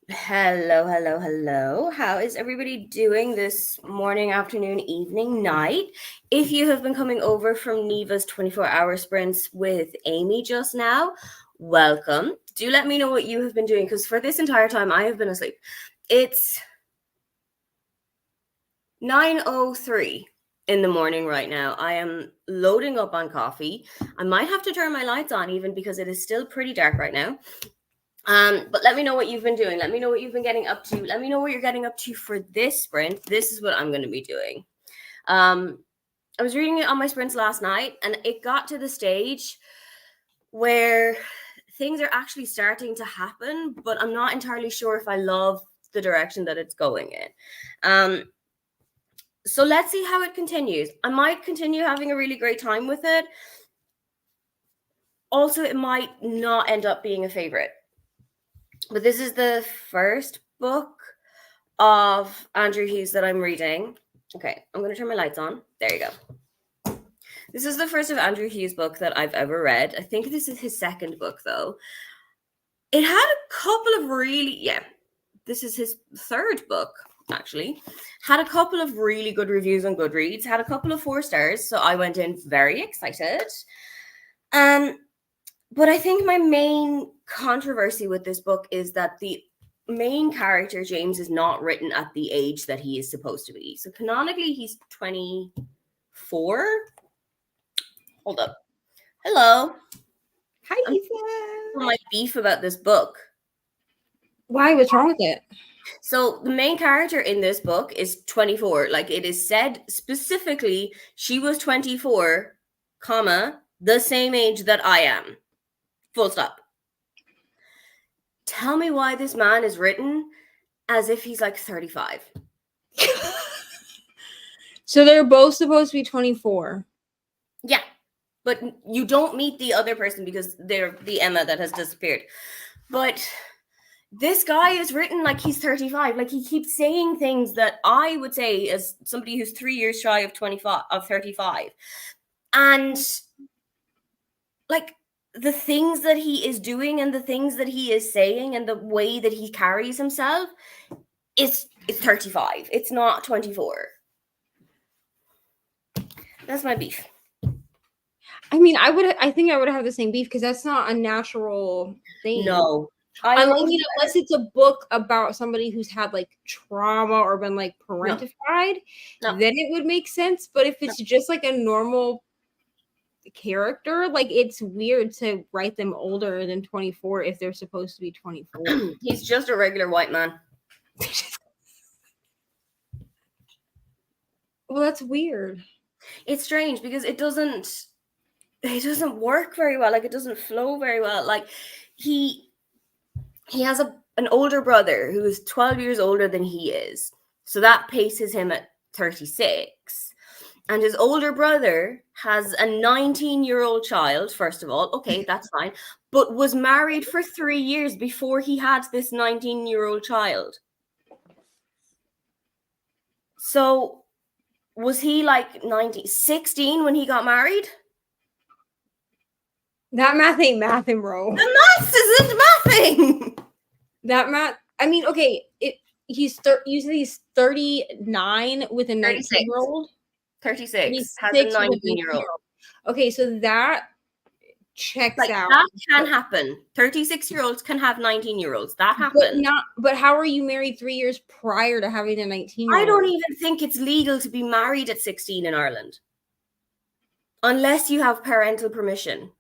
Hello, hello, hello. How is everybody doing this morning, afternoon, evening, night? If you have been coming over from Neva's 24-hour sprints with Amy just now, welcome. Do let me know what you have been doing because for this entire time I have been asleep. It's 9:03 in the morning right now. I am loading up on coffee. I might have to turn my lights on even because it is still pretty dark right now. But let me know what you've been doing. Let me know what you've been getting up to. Let me know what you're getting up to for this sprint. This is what I'm going to be doing. I was reading it on my sprints last night, and it got to the stage where things are actually starting to happen, but I'm not entirely sure if I love the direction that it's going in. So let's see how it continues. I might continue having a really great time with it. Also, it might not end up being a favorite. But this is the first book of Andrew Hughes that I'm reading. Okay, I'm going to turn my lights on. There you go. This is the first of Andrew Hughes' book that I've ever read. I think this is his second book, though. It had a couple of this is his third book, actually. Had a couple of really good reviews on Goodreads, had a couple of 4 stars, so I went in very excited. But I think my main controversy with this book is that the main character, James, is not written at the age that he is supposed to be. So canonically, he's 24. Hold up. Hello. Hi, For my beef about this book. Why? What's wrong with it? So the main character in this book is 24. Like it is said specifically, she was 24, comma, the same age that I am. Full stop. Tell me why this man is written as if he's like 35. So they're both supposed to be 24. Yeah. But you don't meet the other person because they're the Emma that has disappeared. But this guy is written like he's 35. Like he keeps saying things that I would say as somebody who's 3 years shy of 35. And like the things that he is doing and the things that he is saying and the way that he carries himself, it's 35. It's not 24. That's my beef. I mean, I think I would have the same beef because that's not a natural thing. No. Unless it's a book about somebody who's had like trauma or been like parentified, No. then it would make sense. But if it's just like a normal character, like it's weird to write them older than 24 if they're supposed to be 24. He's just a regular white man. Well, that's weird. It's strange because it doesn't work very well. Like it doesn't flow very well. Like he has an older brother who is 12 years older than he is. So that paces him at 36. And his older brother has a 19-year-old child, first of all. Okay, that's fine. But was married for 3 years before he had this 19-year-old child. So was he like 16 when he got married? That math ain't mathing, bro. The math isn't mathing. That math. I mean, okay, he's 39 with a 19-year-old. 36 has a 19-year-old. Okay, so that checks out. That can happen. 36-year-olds can have 19-year-olds. That happens. But how are you married 3 years prior to having a 19-year-old? I don't even think it's legal to be married at 16 in Ireland. Unless you have parental permission.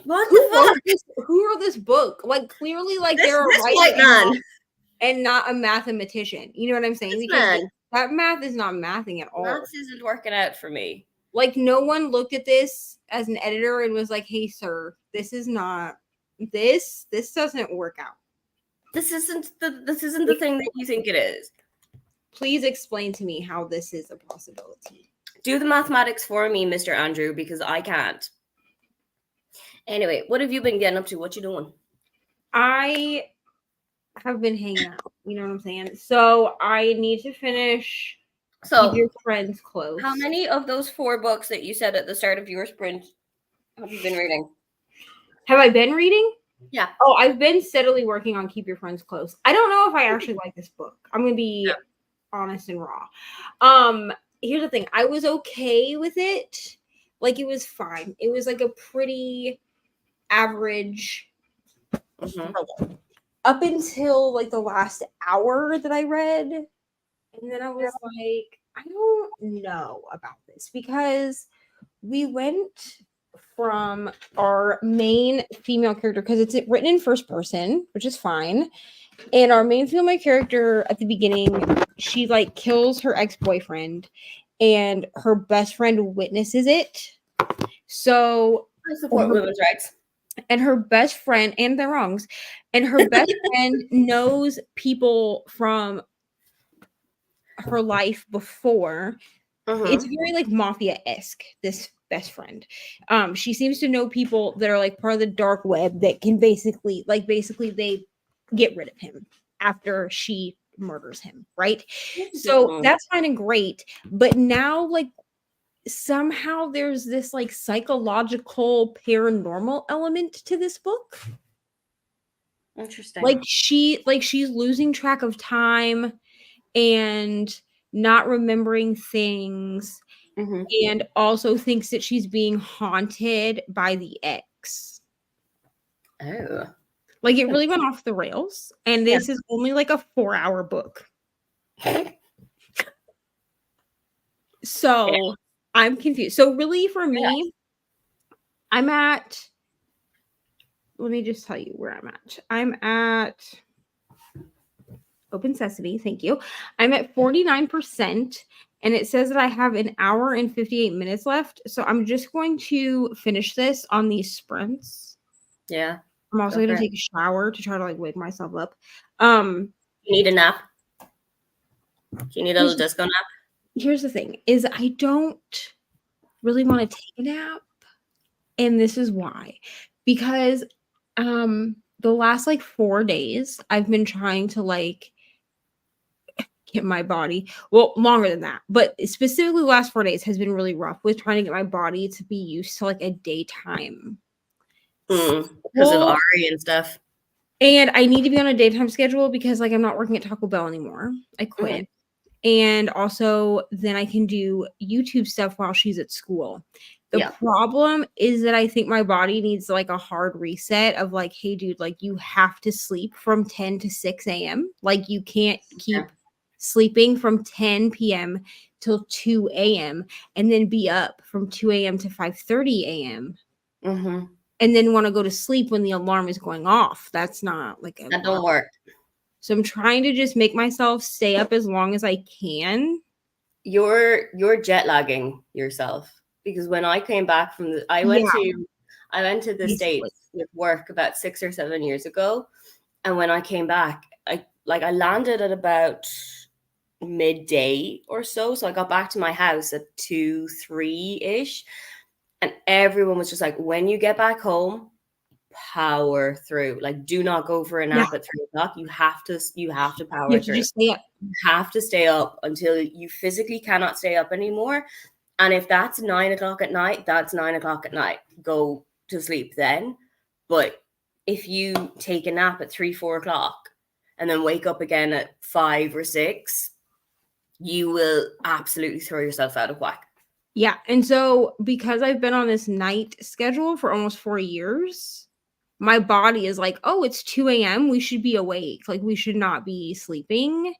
What the fuck? Who wrote this book? Like clearly, like they're a white man and not a mathematician. You know what I'm saying? Because that math is not mathing at all. Maths isn't working out for me. Like no one looked at this as an editor and was like, "Hey, sir, this is not this. This doesn't work out. This isn't the thing that you think it is." Please explain to me how this is a possibility. Do the mathematics for me, Mr. Andrew, because I can't. Anyway, what have you been getting up to? What you doing? I have been hanging out. You know what I'm saying? So I need to finish your friends close. How many of those 4 books that you said at the start of your sprint have you been reading? Have I been reading? Yeah. Oh, I've been steadily working on Keep Your Friends Close. I don't know if I actually like this book. I'm gonna be honest and raw. Here's the thing. I was okay with it. Like, it was fine. It was like a pretty average thriller. Up until like the last hour that I read. And then I was like, I don't know about this, because we went from our main female character, because it's written in first person, which is fine. And our main female character at the beginning, she like kills her ex-boyfriend, and her best friend witnesses it. So I support women's rights. And her best friend, and their wrongs, and her best friend knows people from her life before. It's very like mafia-esque, this best friend. She seems to know people that are like part of the dark web that can basically they get rid of him after she murders him, right? So that's fine and great, but now like somehow there's this like psychological paranormal element to this book. Interesting. Like she's losing track of time and not remembering things, and also thinks that she's being haunted by the ex. Oh. Like, it really went off the rails, and this is only like a 4-hour book. So I'm confused. So really for me, I'm at, let me just tell you where I'm at. I'm at Open Sesame. Thank you. I'm at 49%, and it says that I have an hour and 58 minutes left. So I'm just going to finish this on these sprints. Yeah. I'm also going to take a shower to try to like wake myself up. You need a nap? Do you need a little disco nap? Here's the thing, is I don't really want to take a nap. And this is why. Because the last like 4 days, I've been trying to like get my body, well, longer than that, but specifically the last 4 days has been really rough with trying to get my body to be used to like a daytime. Because of Ari and stuff. And I need to be on a daytime schedule because like I'm not working at Taco Bell anymore. I quit. And also then I can do YouTube stuff while she's at school. The problem is that I think my body needs like a hard reset of like, hey dude, like you have to sleep from 10 to 6 a.m. Like you can't keep sleeping from 10 p.m. till 2 a.m. and then be up from 2 a.m. to 5:30 a.m. And then want to go to sleep when the alarm is going off. That's not like that don't work. So I'm trying to just make myself stay up as long as I can. You're jet lagging yourself, because when I came back from I went to the States with work about 6 or 7 years ago, and when I came back, I landed at about midday or so. So I got back to my house at 2, 3-ish. And everyone was just like, when you get back home, power through. Like, do not go for a nap at 3 o'clock. You have to power through. Just stay up. You have to stay up until you physically cannot stay up anymore. And if that's 9 o'clock at night, that's 9 o'clock at night. Go to sleep then. But if you take a nap at 3, 4 o'clock and then wake up again at 5 or 6, you will absolutely throw yourself out of whack. Yeah. And so because I've been on this night schedule for almost 4 years, my body is like, oh, it's 2 a.m. We should be awake. Like we should not be sleeping.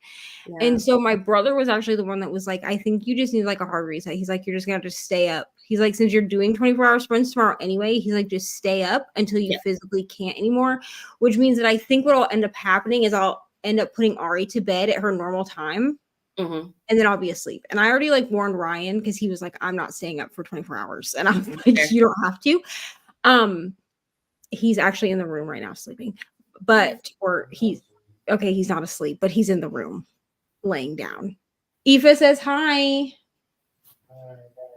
Yeah. And so my brother was actually the one that was like, I think you just need like a hard reset. He's like, you're just going to have to stay up. He's like, since you're doing 24-hour sprints tomorrow anyway, he's like, just stay up until you physically can't anymore, which means that I think what will end up happening is I'll end up putting Ari to bed at her normal time. And then I'll be asleep. And I already like warned Ryan because he was like, I'm not staying up for 24 hours. And I was like, you don't have to. He's actually in the room right now sleeping. He's not asleep, but he's in the room laying down. Aoife says hi.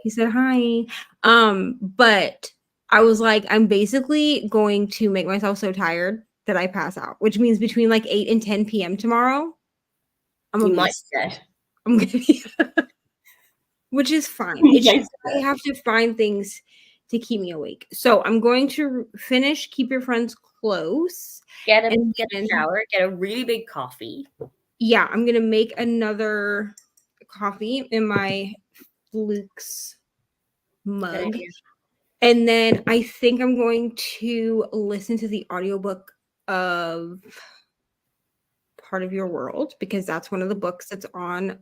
He said hi. But I was like, I'm basically going to make myself so tired that I pass out, which means between like 8 and 10 p.m. tomorrow, I'm gonna be dead. I'm gonna be which is fine. It's just I have to find things to keep me awake. So I'm going to finish Keep Your Friends Close. Get and a then, shower, get a really big coffee. yeah, I'm gonna make another coffee in my Fluke's mug. And then I think I'm going to listen to the audiobook of Part of Your World, because that's one of the books that's on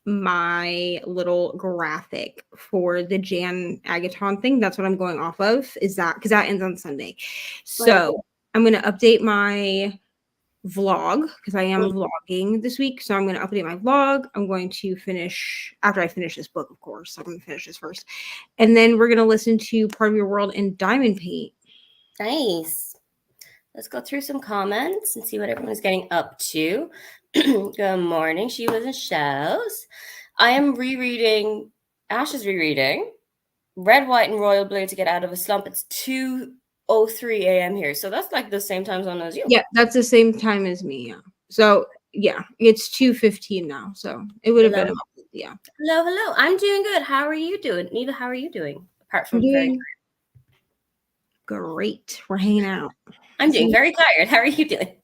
my little graphic for the Jan Agaton thing. That's what I'm going off of, is that because that ends on Sunday. So I'm going to update my vlog because I am vlogging this week. So I'm going to update my vlog. I'm going to finish after I finish this book, of course. I'm going to finish this first. And then we're going to listen to Part of Your World in Diamond Paint. Nice. Let's go through some comments and see what everyone's getting up to. Good morning. She was in shows. I am rereading. Ash is rereading Red, White, and Royal Blue to get out of a slump. It's 2:03 a.m. here. So that's like the same time zone as you. Yeah, that's the same time as me. Yeah. So yeah, it's 2:15 now. So it would have been yeah. Hello. I'm doing good. How are you doing? Neva, how are you doing? Apart from doing great. We're hanging out. I'm doing very tired. How are you doing?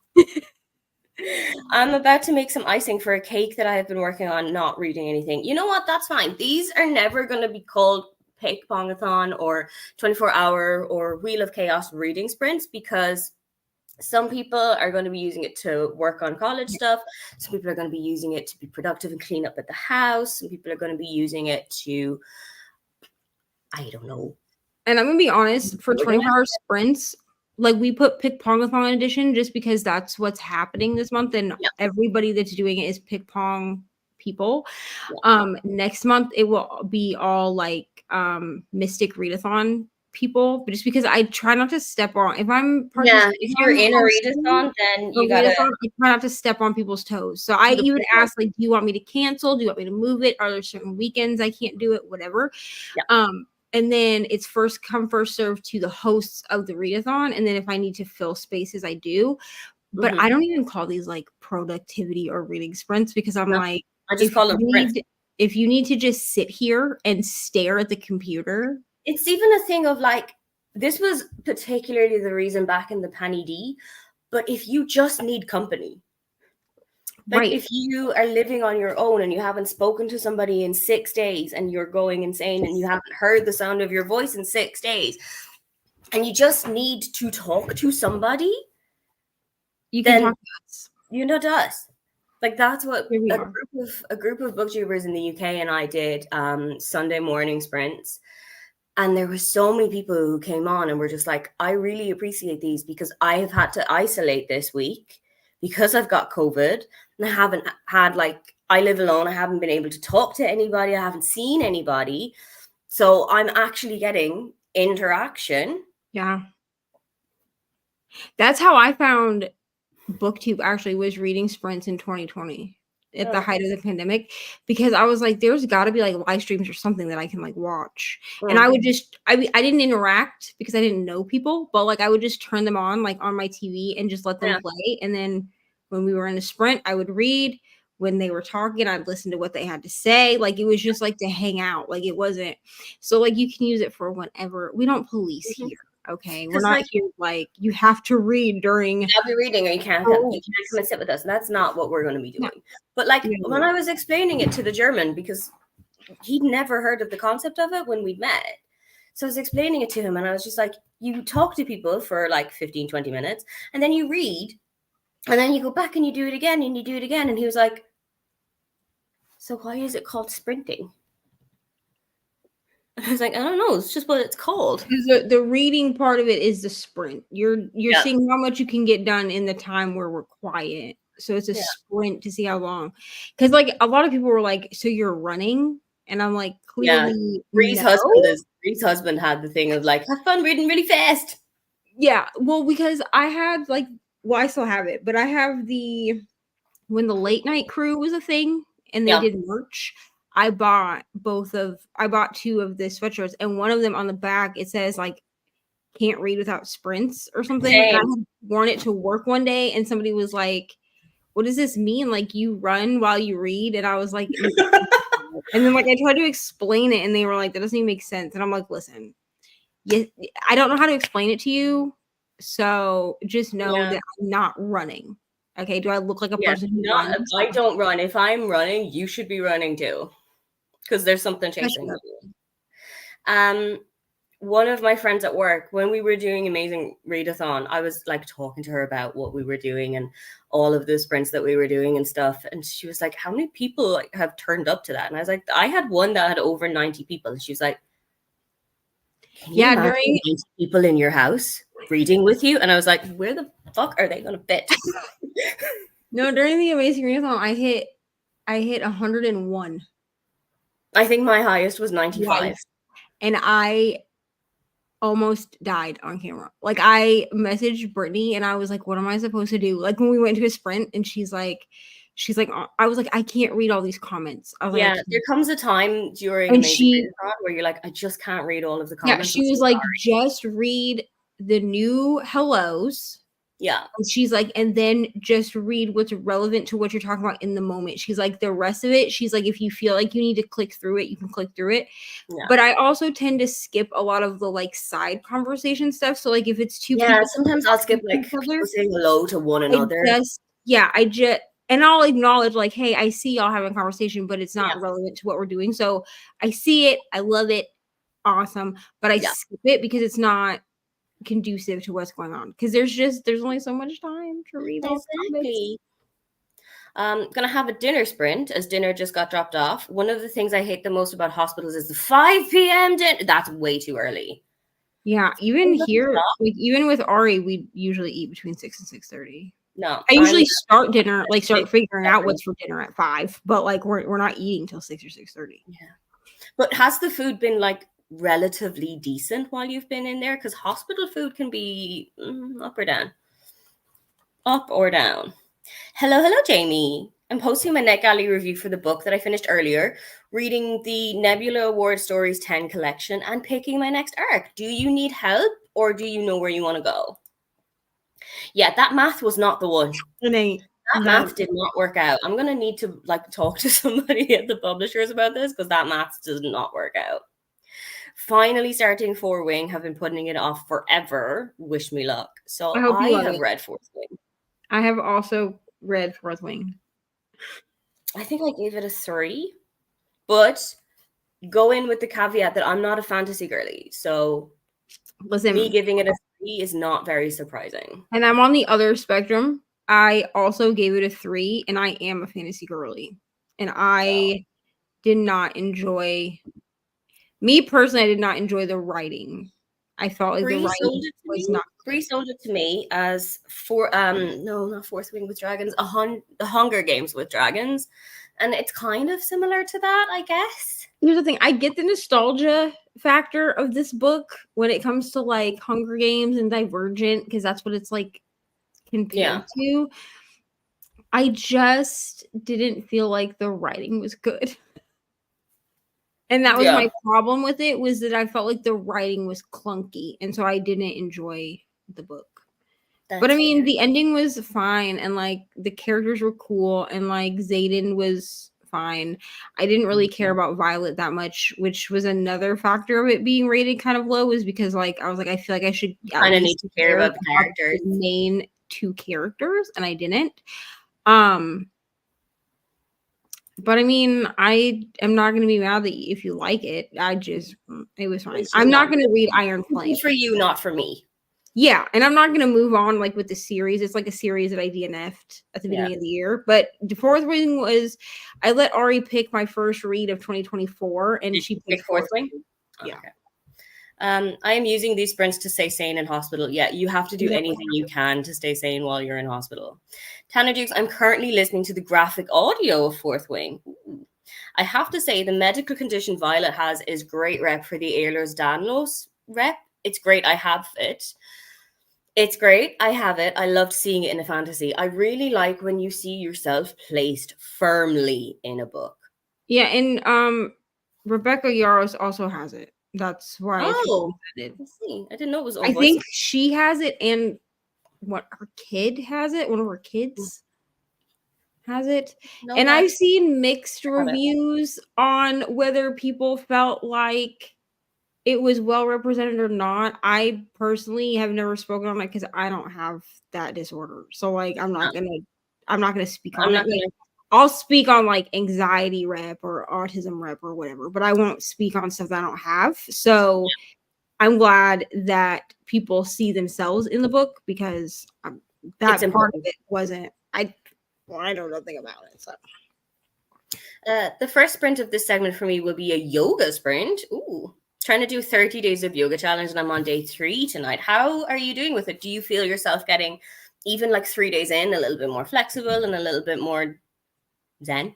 I'm about to make some icing for a cake that I have been working on, not reading anything. You know what? That's fine. These are never going to be called PickPongAthon or 24-hour or Wheel of Chaos reading sprints, because some people are going to be using it to work on college stuff. Some people are going to be using it to be productive and clean up at the house. Some people are going to be using it to, I don't know. And I'm going to be honest, for 24-hour sprints, like we put PickPongAthon edition just because that's what's happening this month, and everybody that's doing it is PickPong people. Next month it will be all like Mystic Readathon people, but just because I try not to step on, if you're in a readathon, then you gotta I try not to step on people's toes. So I even ask, like, do you want me to cancel? Do you want me to move it? Are there certain weekends I can't do it? Whatever. And then it's first come, first serve to the hosts of the readathon. And then if I need to fill spaces, I do. But I don't even call these like productivity or reading sprints, because I'm like, I just call them sprints. If you need to just sit here and stare at the computer. It's even a thing of like, this was particularly the reason back in the Panny D, but if you just need company, like if you are living on your own and you haven't spoken to somebody in 6 days and you're going insane and you haven't heard the sound of your voice in 6 days and you just need to talk to somebody, you can talk to us. You know, to us. Like that's what a group of booktubers in the UK and I did Sunday morning sprints. And there were so many people who came on and were just like, I really appreciate these because I have had to isolate this week because I've got COVID and I haven't had, like, I live alone. I haven't been able to talk to anybody. I haven't seen anybody. So I'm actually getting interaction. Yeah. That's how I found BookTube, actually, was reading sprints in 2020 at the height of the pandemic, because I was like, there's got to be like live streams or something that I can like watch. And I would just, I didn't interact because I didn't know people, but like I would just turn them on like on my TV and just let them play. And then when we were in a sprint, I would read. When they were talking, I'd listen to what they had to say. Like it was just like to hang out. Like it wasn't, so like you can use it for whenever. We don't police here. Okay, we're not here like you have to read during. I'll be reading, or you can't come and sit with us. That's not what we're going to be doing. But like when I was explaining it to the German, because he'd never heard of the concept of it when we met, so I was explaining it to him, and I was just like, you talk to people for like 15, 20 minutes, and then you read, and then you go back and you do it again, and you do it again, and he was like, so why is it called sprinting? I was like, I don't know. It's just what it's called. The reading part of it is the sprint. You're seeing how much you can get done in the time where we're quiet. So it's a sprint to see how long. Because like a lot of people were like, so you're running? And I'm like, clearly. Ree's husband had the thing of like, have fun reading really fast. Yeah. Well, because I had like, well, I still have it, but I have when the late night crew was a thing and they did merch. I bought two of the sweatshirts, and one of them on the back, it says like, can't read without sprints or something. And I had worn it to work one day, and somebody was like, what does this mean? Like you run while you read? And I was like, and then like I tried to explain it, and they were like, that doesn't even make sense. And I'm like, listen, I don't know how to explain it to you. So just know Yeah. that I'm not running. Okay. Do I look like a Yeah. person who Not runs? I don't run. If I'm running, you should be running too. Because there's something chasing you. Um, one of my friends at work, when we were doing Amazing Readathon, I was like talking to her about what we were doing and all of the sprints that we were doing and stuff. And she was like, how many people like have turned up to that? And I was like, I had one that had over 90 people. And she was like, can you Yeah, imagine during 90 people in your house reading with you? And I was like, where the fuck are they gonna fit? during the Amazing Readathon, I hit 101. I think my highest was 95. Yes. And I almost died on camera. Like I messaged Brittany and I was like, what am I supposed to do? Like when we went to a sprint and she's like, I was like, I can't read all these comments. I was like, I Yeah, can't. there comes a time during And Amazing she, Readathon where you're like, I just can't read all of the yeah, comments. I'm she so was like, sorry. just read the new hellos. Yeah. And she's like, and then just read what's relevant to what you're talking about in the moment. She's like, the rest of it, she's like, if you feel like you need to click through it, you can click through it. Yeah. But I also tend to skip a lot of the like side conversation stuff. So like if it's two Yeah, people, sometimes I'll skip like people saying hello to one another. I just and I'll acknowledge like, hey, I see y'all having a conversation, but it's not Yeah. relevant to what we're doing. So I see it, I love it, awesome, but I Yeah. skip it because it's not conducive to what's going on. Because there's only so much time to read all the comments. Exactly. Gonna have a dinner sprint as dinner just got dropped off. One of the things I hate the most about hospitals is the 5 p.m. dinner. That's way too early. Yeah, even here, like even with Ari, we usually eat between 6 and 6:30. No, I I'm usually start dinner, like start figuring out 6:30. what's for dinner at 5, but like we're not eating till 6 or 6:30. Yeah. But has the food been like relatively decent while you've been in there? Because hospital food can be up or down. Up or down. Hello, hello, Jamie. I'm posting my NetGalley review for the book that I finished earlier, reading the Nebula Award Stories 10 collection and picking my next arc. Do you need help or do you know where you want to go? Yeah, that math was not the one. That math did not work out. I'm going to need to like talk to somebody at the publishers about this because that math does not work out. Finally starting Four Wing, have been putting it off forever. Wish me luck. So I hope you love have it. read Fourth Wing. I have also read Fourth Wing. I think I gave it a 3, but go in with the caveat that I'm not a fantasy girly. So Listen, me giving it a 3 is not very surprising. and I'm on the other spectrum. I also gave it a 3, and I am a fantasy girly. And I did not enjoy, me personally, I did not enjoy the writing. I felt like the writing was not. Bree sold it to me as not Fourth Wing with Dragons, the Hunger Games with Dragons. And it's kind of similar to that, I guess. Here's the thing, I get the nostalgia factor of this book when it comes to like Hunger Games and Divergent, because that's what it's like compared to. I just didn't feel like the writing was good. And that was my problem with it, was that I felt like the writing was clunky. And so I didn't enjoy the book. But I mean, the ending was fine. And like the characters were cool. And like Xaden was fine. I didn't really care about Violet that much, which was another factor of it being rated kind of low, is because like I was like, I feel like I should kind of need to care about the characters. The main 2 characters, and I didn't. But I mean, I am not going to be mad that if you like it. It was fine. I'm not going to read Iron Flame. For you, not for me. Yeah, and I'm not going to move on like with the series. It's like a series that I DNF'd at the beginning of the year. But the Fourth Wing was, I let Ari pick my first read of 2024, and she picked Fourth Wing. Yeah. Okay. I am using these sprints to stay sane in hospital. Yeah, you have to do anything you can to stay sane while you're in hospital. Tanner Dukes, I'm currently listening to the graphic audio of Fourth Wing. Ooh. I have to say the medical condition Violet has is great rep for the Ehlers-Danlos rep. It's great. I have it. It's great. I have it. I loved seeing it in a fantasy. I really like when you see yourself placed firmly in a book. Yeah, and Rebecca Yaros also has it. That's why. Let's see. I didn't know it was. I think she has it, and her kid has it. One of her kids has it. No, and I've seen mixed reviews on whether people felt like it was well represented or not. I personally have never spoken on it because I don't have that disorder. So like I'm not gonna speak I'm on it. not Like, gonna. I'll speak on like anxiety rep or autism rep or whatever, but I won't speak on stuff that I don't have. So I'm glad that people see themselves in the book because It's that part of important. it wasn't. I know nothing about it. So The first sprint of this segment for me will be a yoga sprint. Ooh, trying to do 30 days of yoga challenge, and I'm on day 3 tonight. How are you doing with it? Do you feel yourself getting, even like 3 days in, a little bit more flexible and a little bit more zen?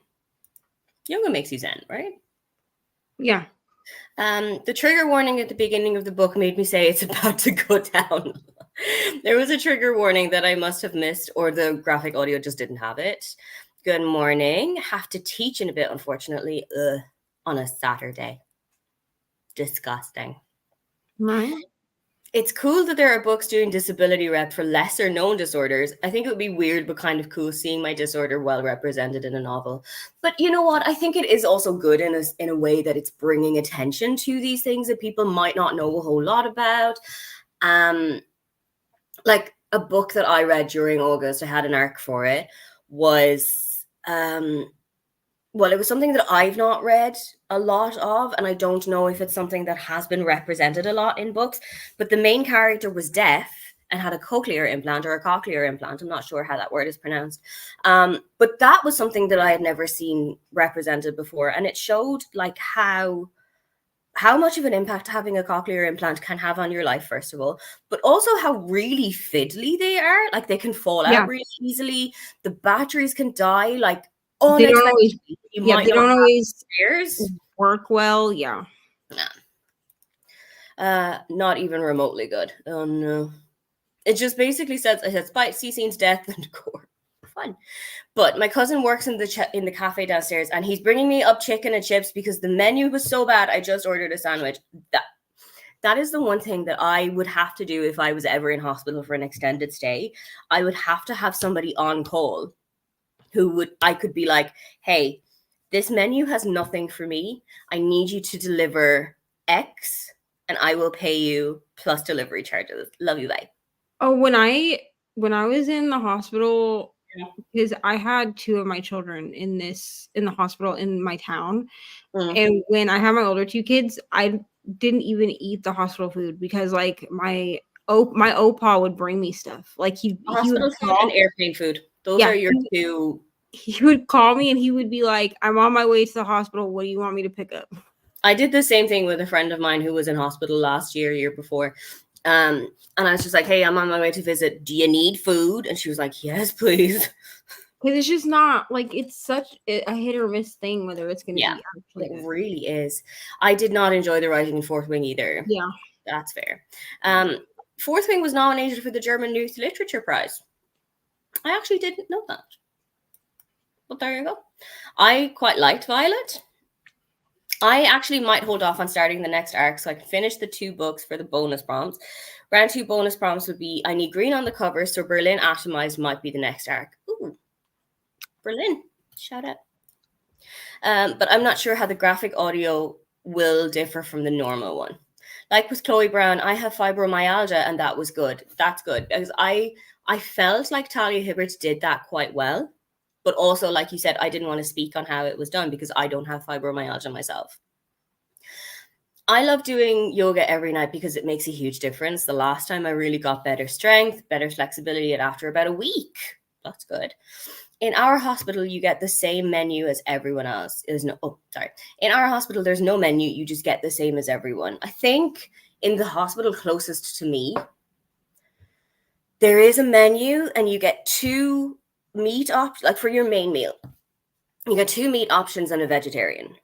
Yoga makes you zen, right? yeah. The trigger warning at the beginning of the book made me say it's about to go down. There was a trigger warning that I must have missed, or the graphic audio just didn't have it. Good morning. Have to teach in a bit, unfortunately, on a Saturday. Disgusting. Right. It's cool that there are books doing disability rep for lesser known disorders. I think it would be weird but kind of cool seeing my disorder well represented in a novel. But you know what? I think it is also good in a way that it's bringing attention to these things that people might not know a whole lot about. Like a book that I read during August, I had an arc for it, was well, it was something that I've not read a lot of, and I don't know if it's something that has been represented a lot in books. But the main character was deaf and had a cochlear implant or a cochlear implant. I'm not sure how that word is pronounced. But that was something that I had never seen represented before, and it showed like how much of an impact having a cochlear implant can have on your life, first of all, but also how really fiddly they are. Like they can fall Yeah. out really easily. The batteries can die like They don't always. unexpectedly. You Yeah. might They not don't have always ears. work well. Yeah. Not even remotely good. Oh no. It just basically says it has fight, sea scenes, death, and gore. Fun. But my cousin works in the cafe downstairs, and he's bringing me up chicken and chips because the menu was so bad. I just ordered a sandwich. That is the one thing that I would have to do if I was ever in hospital for an extended stay. I would have to have somebody on call I could be like, hey, this menu has nothing for me. I need you to deliver X, and I will pay you plus delivery charges. Love you, bye. Oh, when I was in the hospital, Yeah. because I had 2 of my children in the hospital in my town, Mm. and when I had my older 2 kids, I didn't even eat the hospital food because, like, my opa would bring me stuff. Like, he would Hospital food and call. airplane food. Those Yeah, are your two. he would call me and he would be like, "I'm on my way to the hospital. What do you want me to pick up?" I did the same thing with a friend of mine who was in hospital last year before. And I was just like, hey, I'm on my way to visit. Do you need food? And she was like, yes, please. Because it's just not like it's such a hit or miss thing whether it's going to Yeah, be actually it good. really is. I did not enjoy the writing in Fourth Wing either. Yeah. That's fair. Fourth Wing was nominated for the German Youth Literature Prize. I actually didn't know that. But there you go. I quite liked Violet. I actually might hold off on starting the next arc so I can finish the 2 books for the bonus prompts. Round 2 bonus prompts would be I need green on the cover, so Berlin Atomized might be the next arc. Ooh, Berlin. Shout out. But I'm not sure how the graphic audio will differ from the normal one. Like with Chloe Brown, I have fibromyalgia, and that was good. That's good because I felt like Talia Hibbert did that quite well. But also, like you said, I didn't want to speak on how it was done because I don't have fibromyalgia myself. I love doing yoga every night because it makes a huge difference. The last time I really got better strength, better flexibility after about a week. That's good. In our hospital, you get the same menu as everyone else. In our hospital, there's no menu. You just get the same as everyone. I think in the hospital closest to me, there is a menu and you get 2 meat options, like for your main meal. You get 2 meat options and a vegetarian.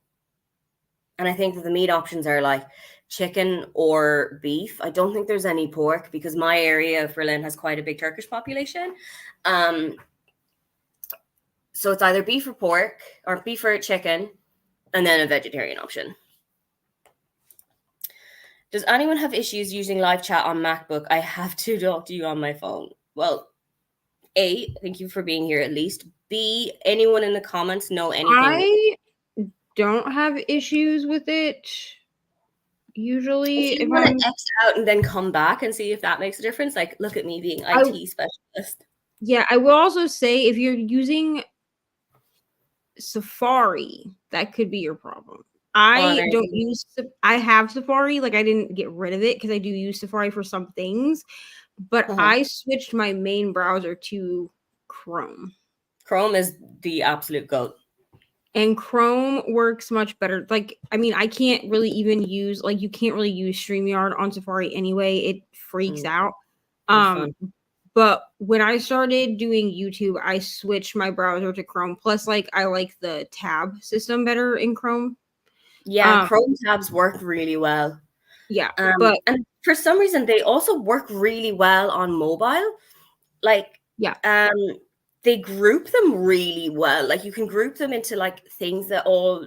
And I think that the meat options are like chicken or beef. I don't think there's any pork because my area of Berlin has quite a big Turkish population. So it's either beef or pork or beef or chicken and then a vegetarian option. Does anyone have issues using live chat on MacBook? I have to talk to you on my phone. Well, A, thank you for being here at least. B, anyone in the comments know anything? I don't have issues with it. Usually, If you if want I'm, to X out and then come back and see if that makes a difference, like look at me being I IT specialist. yeah, I will also say if you're using Safari, that could be your problem. Oh, I there's don't use I have Safari, like I didn't get rid of it because I do use Safari for some things, but uh-huh. I switched my main browser to Chrome. Chrome is the absolute goat. And Chrome works much better. Like, I mean, I can't really even use like you can't really use StreamYard on Safari anyway. It freaks Mm, out. not Um, fun. but when I started doing YouTube, I switched my browser to Chrome. Plus, like I like the tab system better in Chrome. Yeah, Um, Chrome tabs work really well. yeah, but And for some reason, they also work really well on mobile. Like, yeah, um, they group them really well. Like, you can group them into like things that all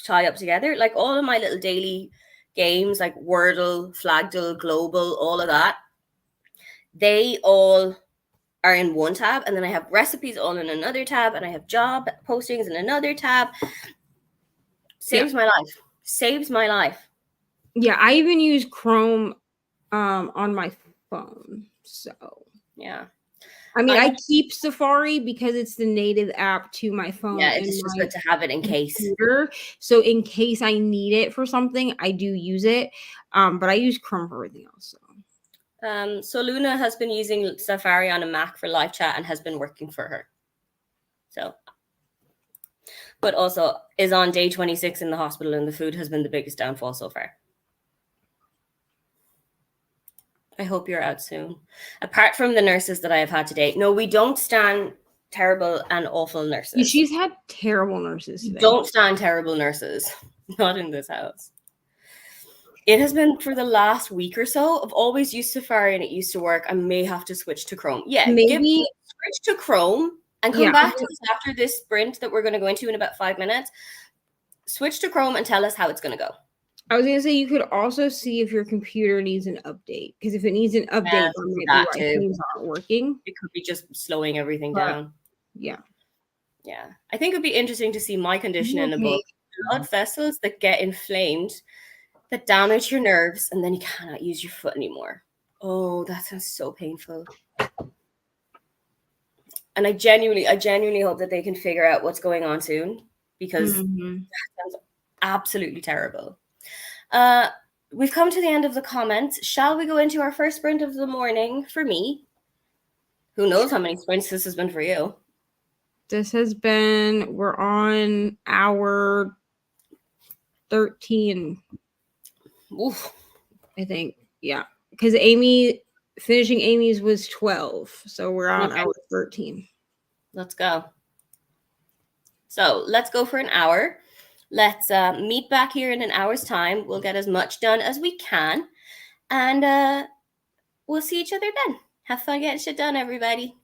tie up together. Like all of my little daily games, like Wordle, Flagdle, Global, all of that, they all are in one tab, and then I have recipes all in another tab, and I have job postings in another tab. yeah, Saves my life. Saves my life. yeah. I even use Chrome on my phone. So Yeah. I mean, I I keep Safari because it's the native app to my phone Yeah, and it's just my good to have it in case. computer. So in case I need it for something, I do use it. But I use Chrome for everything else. So. So Luna has been using Safari on a Mac for live chat and has been working for her. So, but also is on day 26 in the hospital, and the food has been the biggest downfall so far. I hope you're out soon. Apart from the nurses that I have had today, no, we don't stand terrible and awful Yeah, nurses. she's had terrible nurses We today. don't stand terrible nurses, not in this house. It has been for the last week or so. I've always used Safari and it used to work. I may have to switch to Chrome. Yeah, Maybe, switch to Chrome and come yeah. back to us after this sprint that we're going to go into in about 5 minutes. Switch to Chrome and tell us how it's going to go. I was gonna say you could also see if your computer needs an update because if it needs an update, Yes, that might be that why too. things aren't working. It could be just slowing everything But down. yeah, Yeah. I think it'd be interesting to see my condition in a okay. book. Blood vessels that get inflamed, that damage your nerves, and then you cannot use your foot anymore. Oh, that sounds so painful. And I genuinely hope that they can figure out what's going on soon, because Mm-hmm. that sounds absolutely terrible. Uh, we've come to the end of the comments. Shall we go into our first sprint of the morning for me? Who knows how many sprints this has been for you? This has been we're on hour 13, Oof. I think. Yeah, because Amy finishing Amy's was 12, so we're on Okay, hour 13. let's go. So let's go for an hour. Let's meet back here in an hour's time. We'll get as much done as we can, and we'll see each other then. Have fun getting shit done, everybody.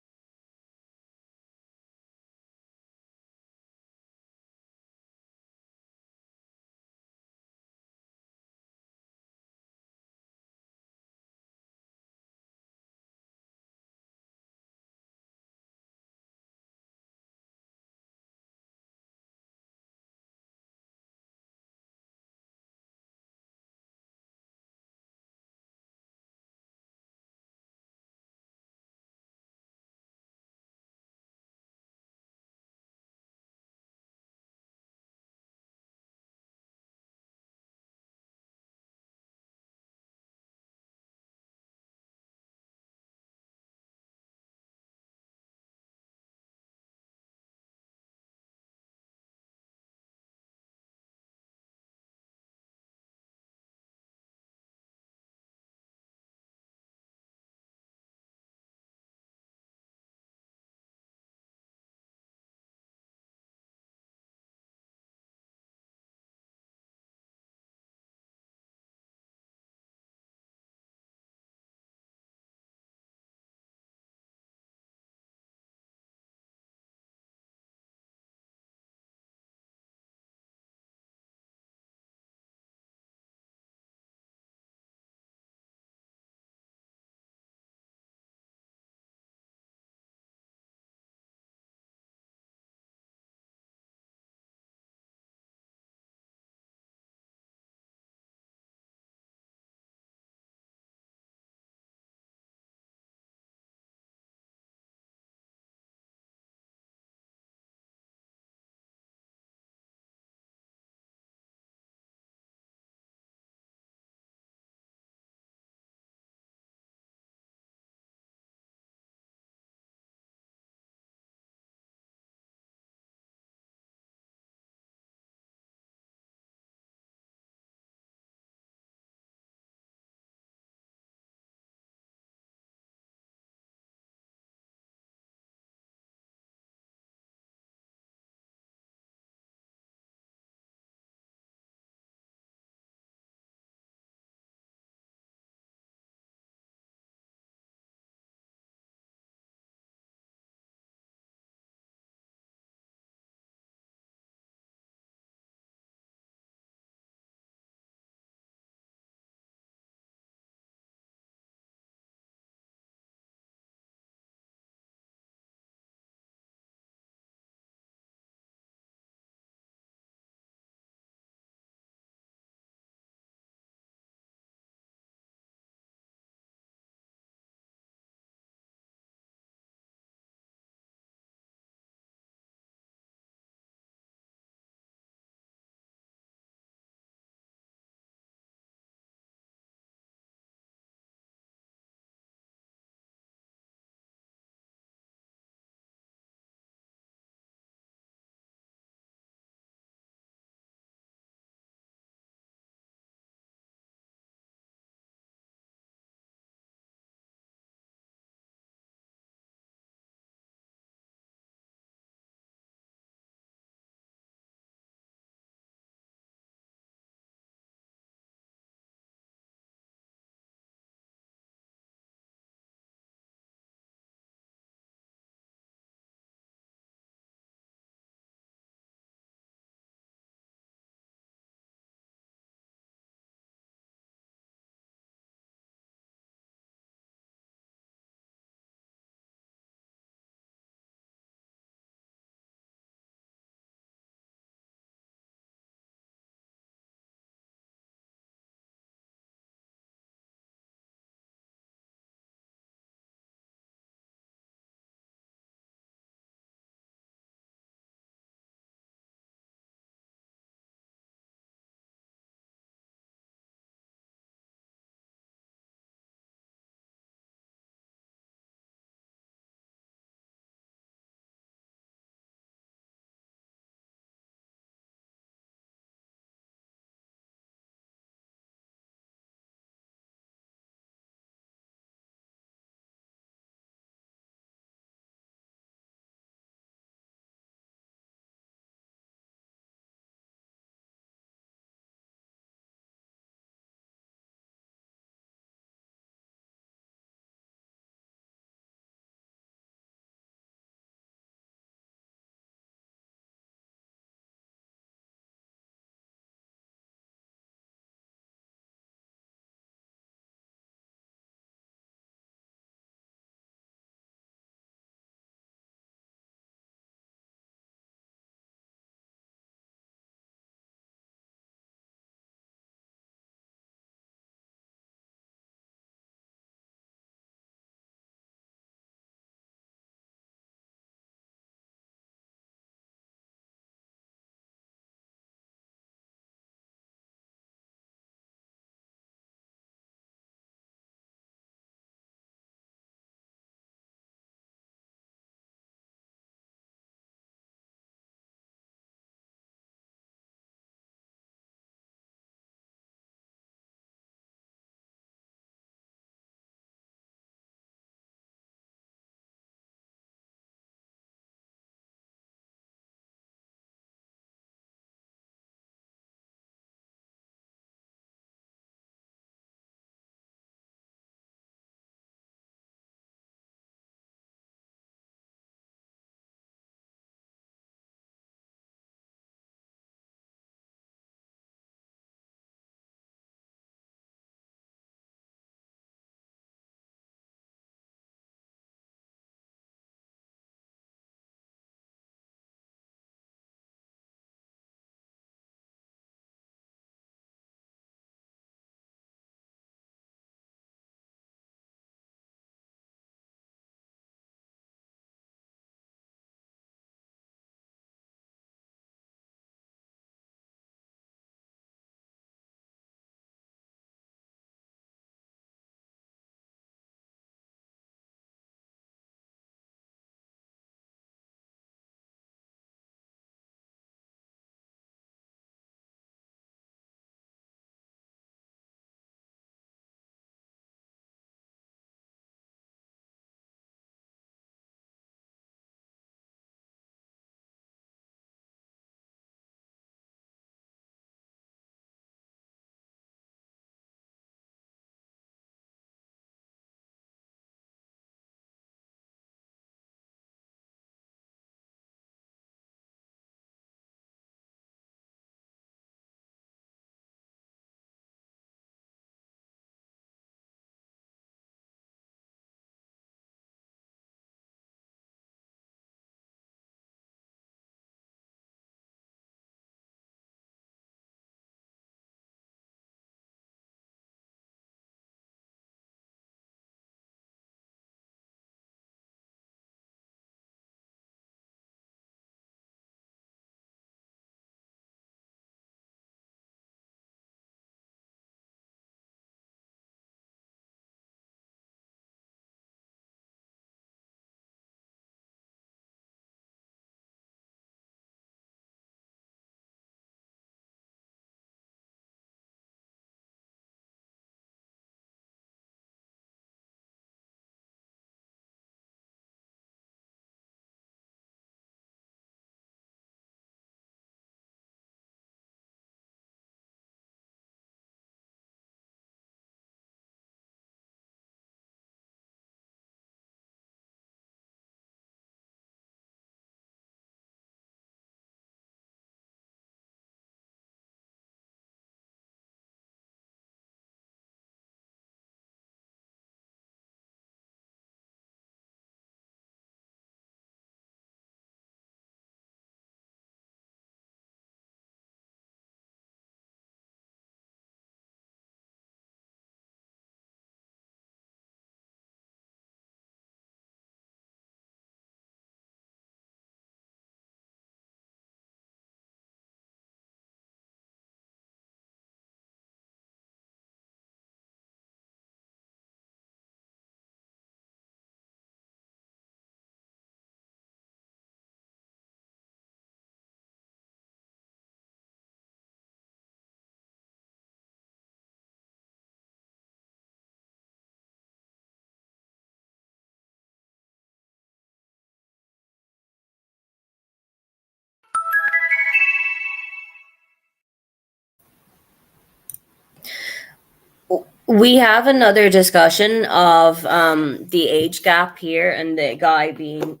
We have another discussion of the age gap here and the guy being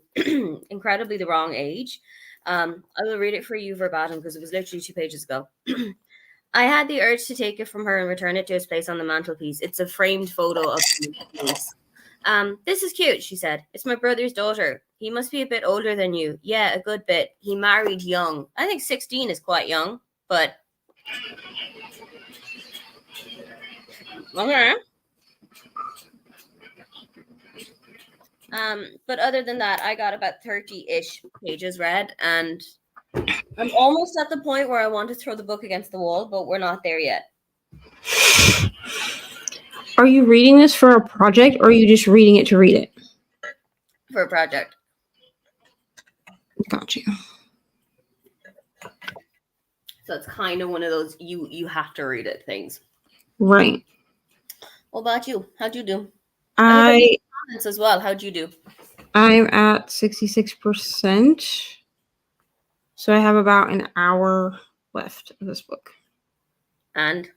incredibly the wrong age. I will read it for you verbatim because it was literally 2 pages ago. I had the urge to take it from her and return it to its place on the mantelpiece. It's a framed photo of me. This is cute, she said. It's my brother's daughter. He must be a bit older than you. Yeah, a good bit. He married young. I think 16 is quite young, but okay. But other than that, I got about 30-ish pages read, and I'm almost at the point where I want to throw the book against the wall, but we're not there yet. Are you reading this for a project, or are you just reading it to read it? For a project. Got you. So it's kind of one of those you have to read it things. Right. What about you? How'd you do? I Comments as well. How'd you do? I'm at 66%. So I have about an hour left of this book. And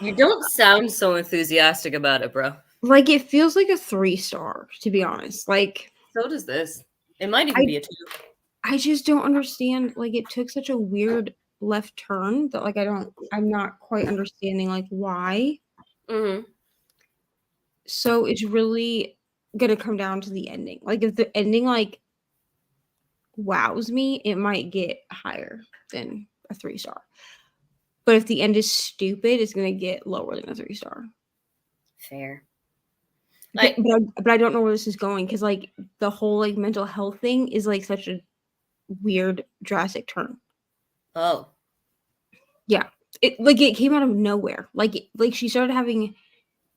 you don't sound so enthusiastic about it, bro. Like, it feels like a 3-star, to be honest. Like, so does this. It might even be a 2. I just don't understand. Like, it took such a weird left turn that, like, I'm not quite understanding, like, why. Mm-hmm. So it's really gonna come down to the ending. Like, if the ending, like, wows me, it might get higher than a 3-star. But if the end is stupid, it's gonna get lower than a 3-star. Fair. Like, but I don't know where this is going, because like the whole like mental health thing is like such a weird drastic turn. Oh. Yeah. It came out of nowhere. Like she started having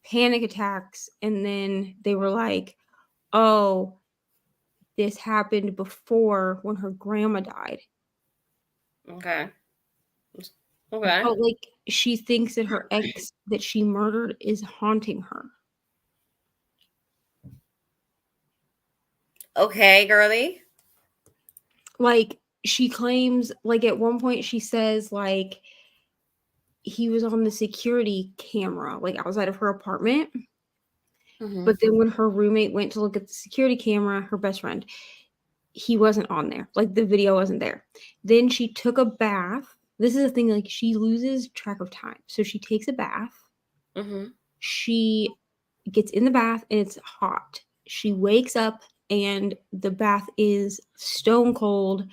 panic attacks, and then they were like, oh, this happened before when her grandma died. Okay. Okay. But like she thinks that her ex that she murdered is haunting her. Okay, girly. Like she claims, like at one point she says like he was on the security camera like outside of her apartment. Mm-hmm. But then when her roommate went to look at the security camera, her best friend, he wasn't on there. Like the video wasn't there. Then she took a bath. This is the thing, like she loses track of time. So she takes a bath. Mm-hmm. She gets in the bath and it's hot. She wakes up and the bath is stone cold.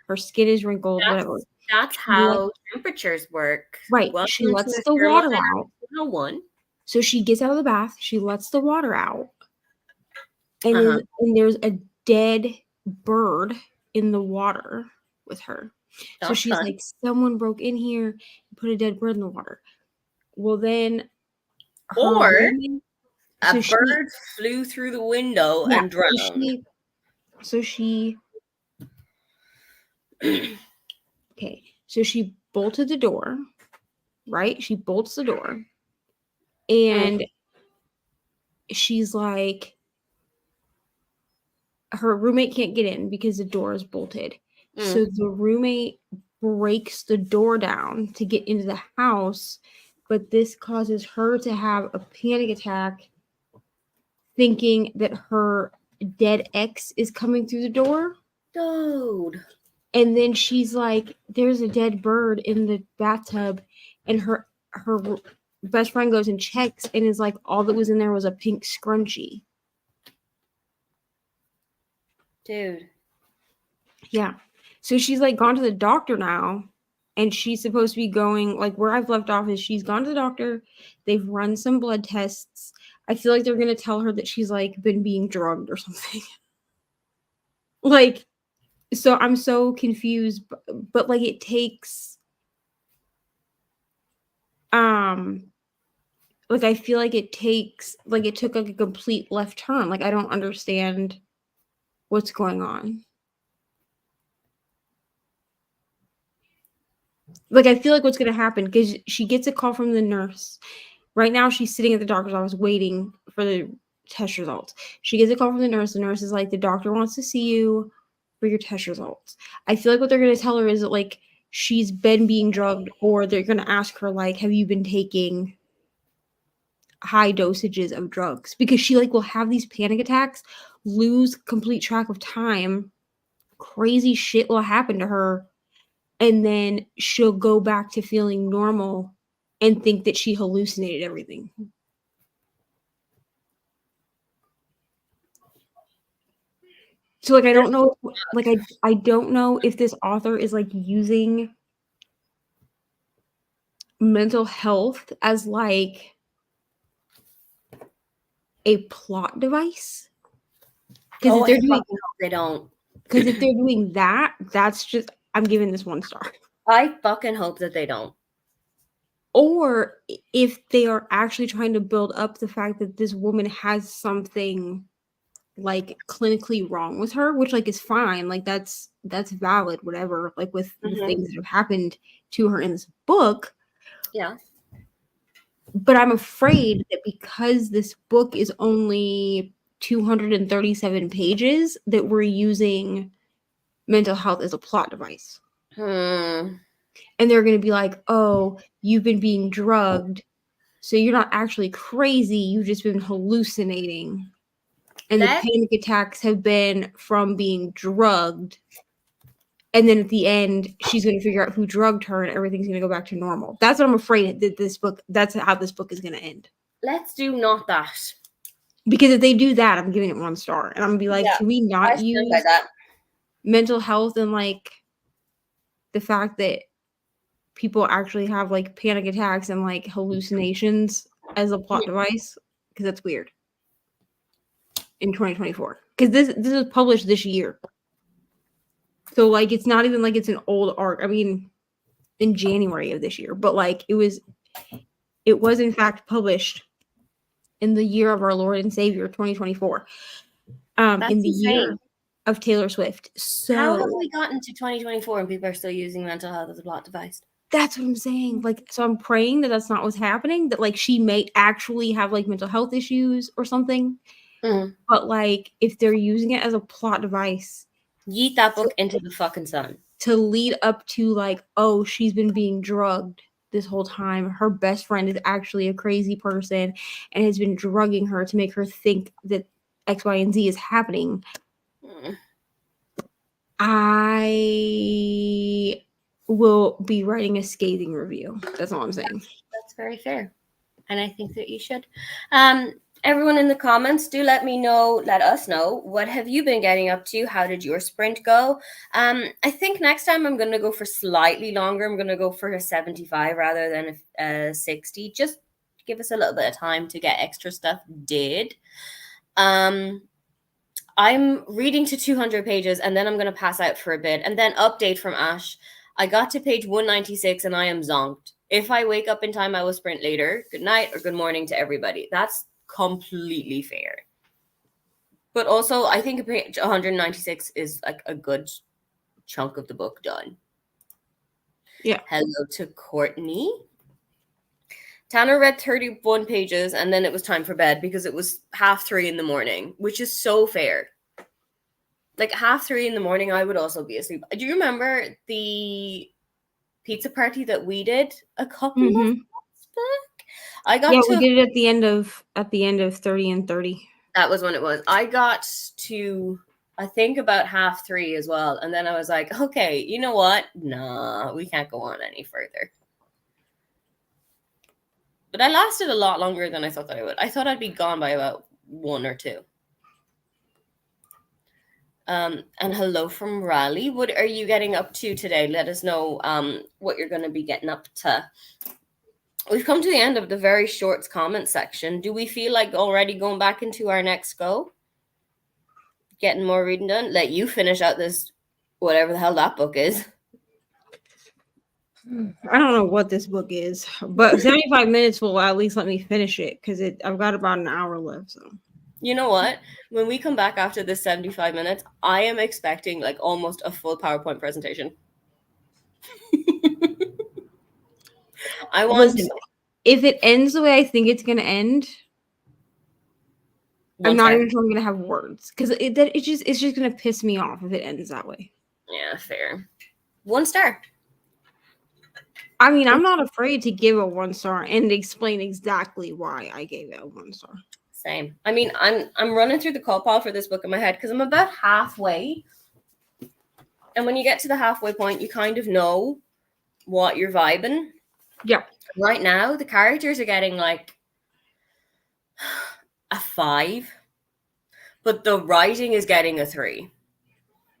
Her skin is wrinkled, whatever. That's how temperatures work. Right. Welcome She lets to the water out. 101. So she gets out of the bath. She lets the water out. And, and there's a dead bird in the water with her. That's so she's fun. like, someone broke in here and put a dead bird in the water. Well, then or a bird flew through the window and drowned. So she okay. So she bolted the door, right? She bolts the door, and she's like, her roommate can't get in because the door is bolted. So the roommate breaks the door down to get into the house, but this causes her to have a panic attack, thinking that her dead ex is coming through the door. Dude. And then she's like, there's a dead bird in the bathtub, and her best friend goes and checks and is like, all that was in there was a pink scrunchie. Dude. Yeah. So she's like gone to the doctor now, and she's supposed to be going, like where I've left off is she's gone to the doctor. They've run some blood tests. I feel like they're going to tell her that she's like been being drugged or something. Like, so I'm so confused, but like it takes, like I feel like it takes, like it took like a complete left turn. Like I don't understand what's going on. Like I feel like what's going to happen, because she gets a call from the nurse. Right now she's sitting at the doctor's office waiting for the test results. She gets a call from the nurse. The nurse is like, the doctor wants to see you for your test results. I feel like what they're going to tell her is that like she's been being drugged, or they're going to ask her like, have you been taking high dosages of drugs because she like will have these panic attacks, lose complete track of time, crazy shit will happen to her, and then she'll go back to feeling normal and think that she hallucinated everything. So like I don't know, like I don't know if this author is like using mental health as like a plot device. Because if they're doing, they don't. because if they're doing that, that's just, I'm giving this 1 star. I fucking hope that they don't. Or if they are actually trying to build up the fact that this woman has something like clinically wrong with her, which like is fine, like that's valid, whatever, like with the things that have happened to her in this book. Yeah. But I'm afraid that because this book is only 237 pages, that we're using mental health as a plot device. And they're going to be like, oh, you've been being drugged, so you're not actually crazy, you've just been hallucinating. And the panic attacks have been from being drugged. And then at the end, she's going to figure out who drugged her and everything's going to go back to normal. That's what I'm afraid that this book, that's how this book is going to end. Let's do not that. Because if they do that, I'm giving it 1 star. And I'm going to be like, can we not use mental health and like the fact that people actually have like panic attacks and like hallucinations as a plot device? Because that's weird. In 2024. Because this was published this year. So like it's not even like it's an old arc. I mean, in January of this year, but like it was in fact published in the year of our Lord and Savior 2024. In the insane. Year of Taylor Swift. So how have we gotten to 2024 and people are still using mental health as a plot device? That's what I'm saying. Like, so I'm praying that that's not what's happening, that like she may actually have like mental health issues or something. But like if they're using it as a plot device, yeet that book into the fucking sun. To lead up to like, oh, she's been being drugged this whole time. Her best friend is actually a crazy person and has been drugging her to make her think that X, Y, and Z is happening. I will be writing a scathing review. That's all I'm saying. That's very fair. And I think that you should. Everyone in the comments, do let us know, what have you been getting up to? How did your sprint go? I think next time I'm going to go for slightly longer. I'm going to go for a 75 rather than a 60. Just give us a little bit of time to get extra stuff did. I'm reading to 200 pages and then I'm going to pass out for a bit. And then update from Ash. I got to page 196 and I am zonked. If I wake up in time, I will sprint later. Good night or good morning to everybody. That's completely fair. But also, I think page 196 is like a good chunk of the book done. Yeah. Hello to Courtney. Tanner read 31 pages and then it was time for bed because it was 3:30 in the morning, which is so fair. Like 3:30 in the morning, I would also be asleep. Do you remember the pizza party that we did a couple of months back? We did it at the end of 30 and 30. That was when it was. I got to, I think, about 3:30 as well. And then I was like, okay, you know what? Nah, we can't go on any further. But I lasted a lot longer than I thought that I would. I thought I'd be gone by about 1 or 2. And hello from Raleigh. What are you getting up to today? Let us know what you're going to be getting up to. We've come to the end of the very short comment section. Do we feel like already going back into our next go? Getting more reading done? Let you finish out this, whatever the hell that book is. I don't know what this book is, but 75 minutes will at least let me finish it because I've got about an hour left. So you know what? When we come back after this 75 minutes, I am expecting like almost a full PowerPoint presentation. Listen, if it ends the way I think it's going to end, I'm not even sure I'm going to have words because it's just going to piss me off if it ends that way. Yeah, fair. 1 star. I mean, I'm not afraid to give a 1 star and explain exactly why I gave it a 1 star. Same. I mean, I'm running through the call pile for this book in my head because I'm about halfway. And when you get to the halfway point, you kind of know what you're vibing. Yeah. Right now, the characters are getting like a 5, but the writing is getting a 3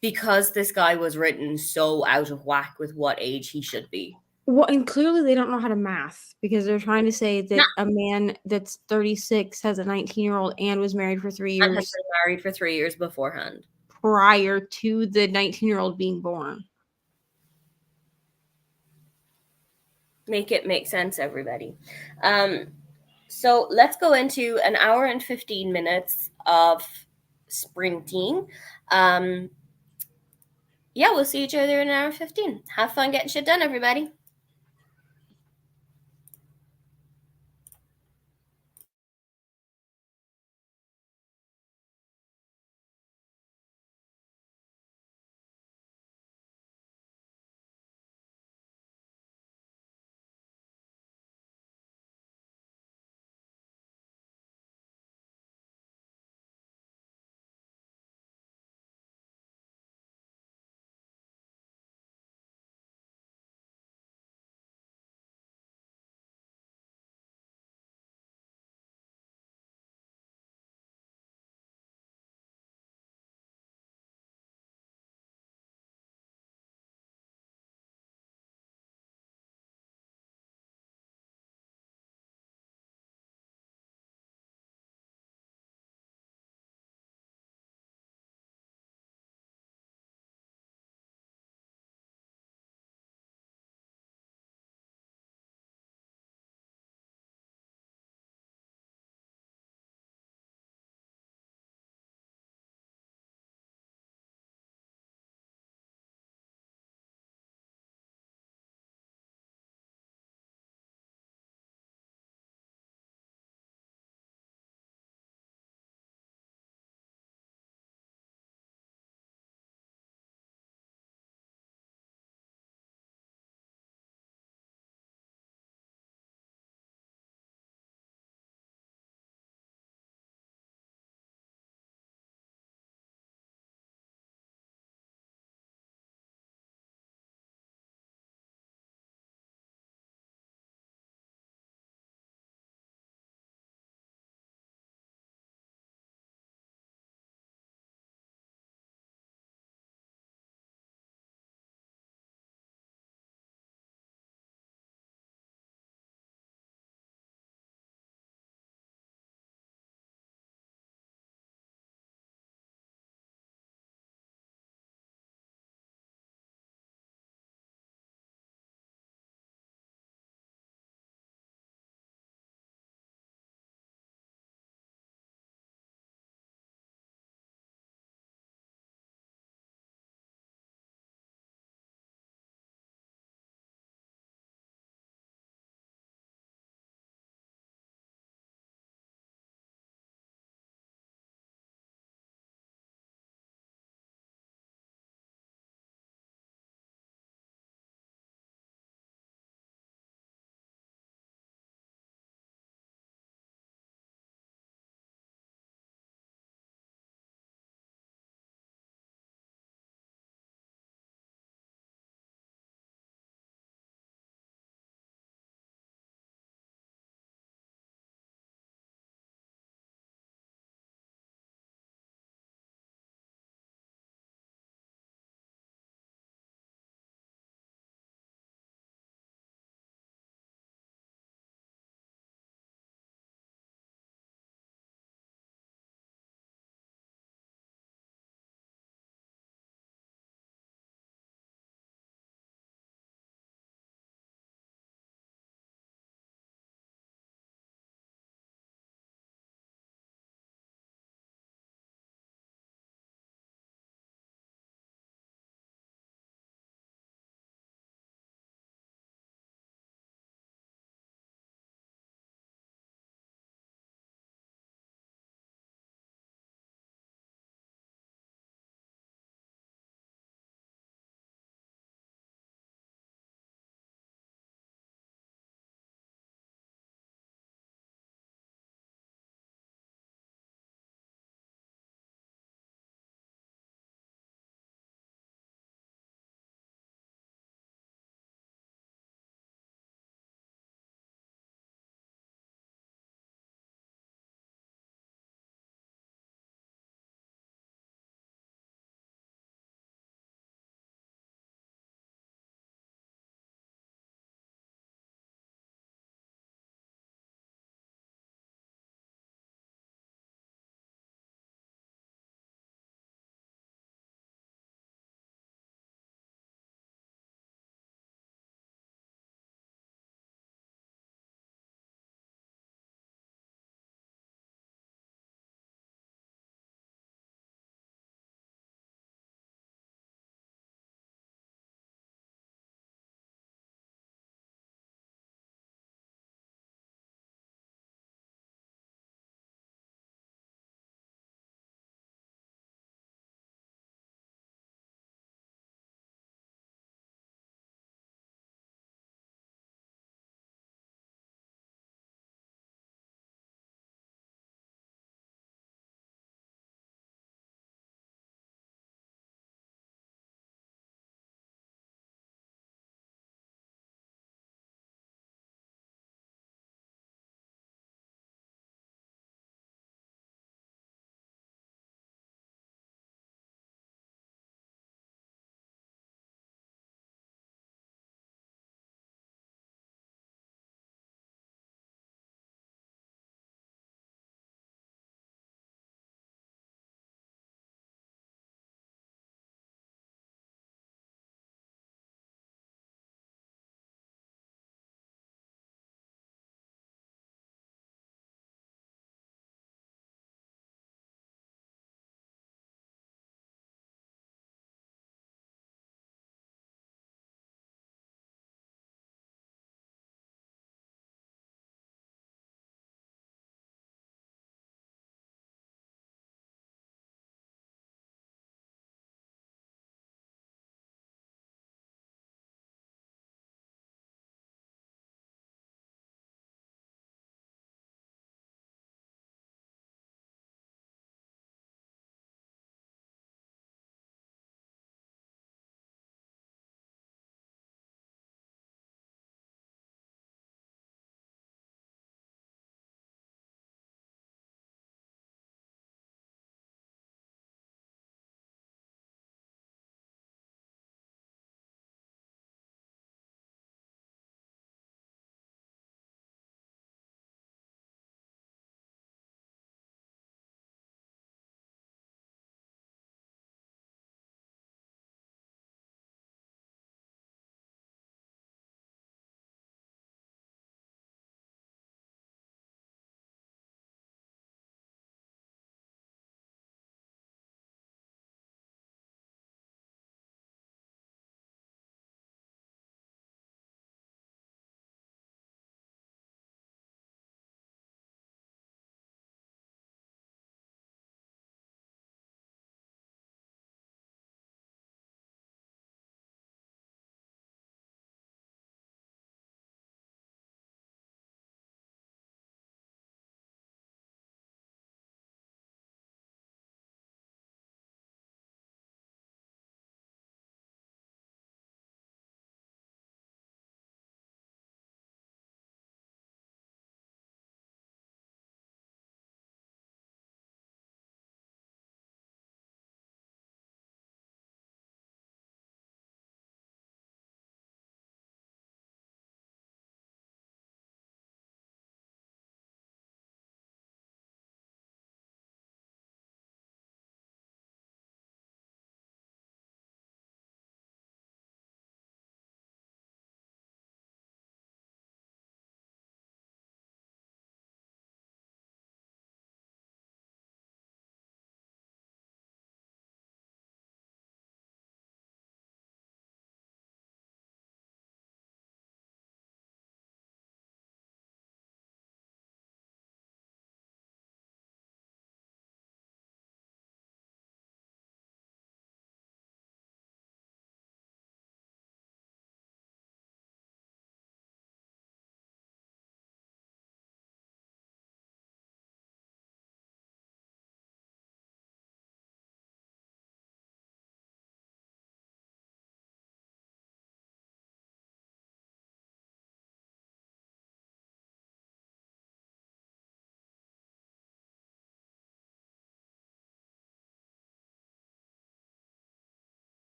because this guy was written so out of whack with what age he should be. Well, and clearly they don't know how to math because they're trying to say No, that a man that's 36 has a 19-year-old and was married for 3 and has years been married for 3 years beforehand. prior to the 19-year-old being born. Make it make sense, everybody. So let's go into an hour and 15 minutes of sprinting. Yeah, we'll see each other in an hour and 15. Have fun getting shit done, everybody.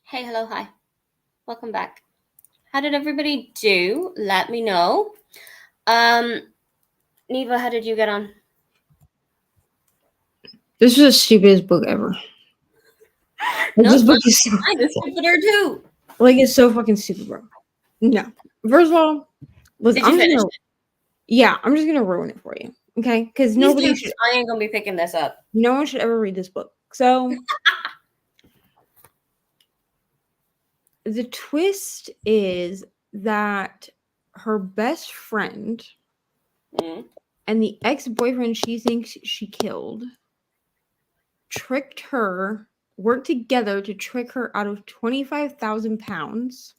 Hey, hello, hi. Welcome back. How did everybody do? Let me know. Neva, how did you get on? This is the stupidest book ever. Like, No, this it's book is so, fine. It's stupider too. like, it's so fucking stupid, bro. No. First of all, listen, Did you finish it? I'm just gonna ruin it for you. Okay? Because Please nobody do, should 'cause I ain't gonna be picking this up. no one should ever read this book. So the twist is that her best friend Mm. and the ex-boyfriend she thinks she killed tricked her, worked together to trick her out of 25,000 pounds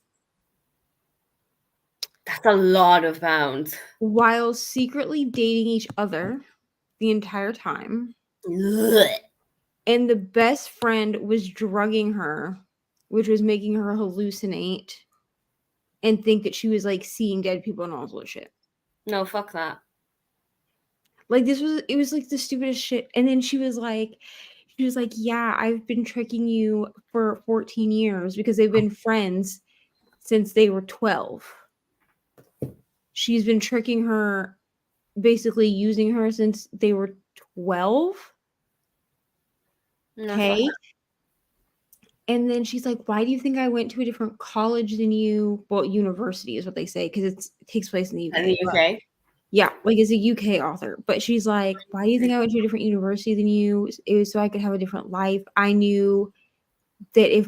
That's a lot of pounds. while secretly dating each other the entire time. Ugh. And the best friend was drugging her, which was making her hallucinate and think that she was like seeing dead people and all this shit. No, fuck that. Like it was like the stupidest shit. And then she was like, yeah, I've been tricking you for 14 years because they've been friends since they were 12. She's been tricking her, basically using her since they were 12. No, fuck Okay. that. And then she's like, why do you think I went to a different college than you? Well, university is what they say because it takes place in the UK. In the UK? Yeah, like it's a UK author. But she's like, why do you think I went to a different university than you? It was so I could have a different life. I knew that if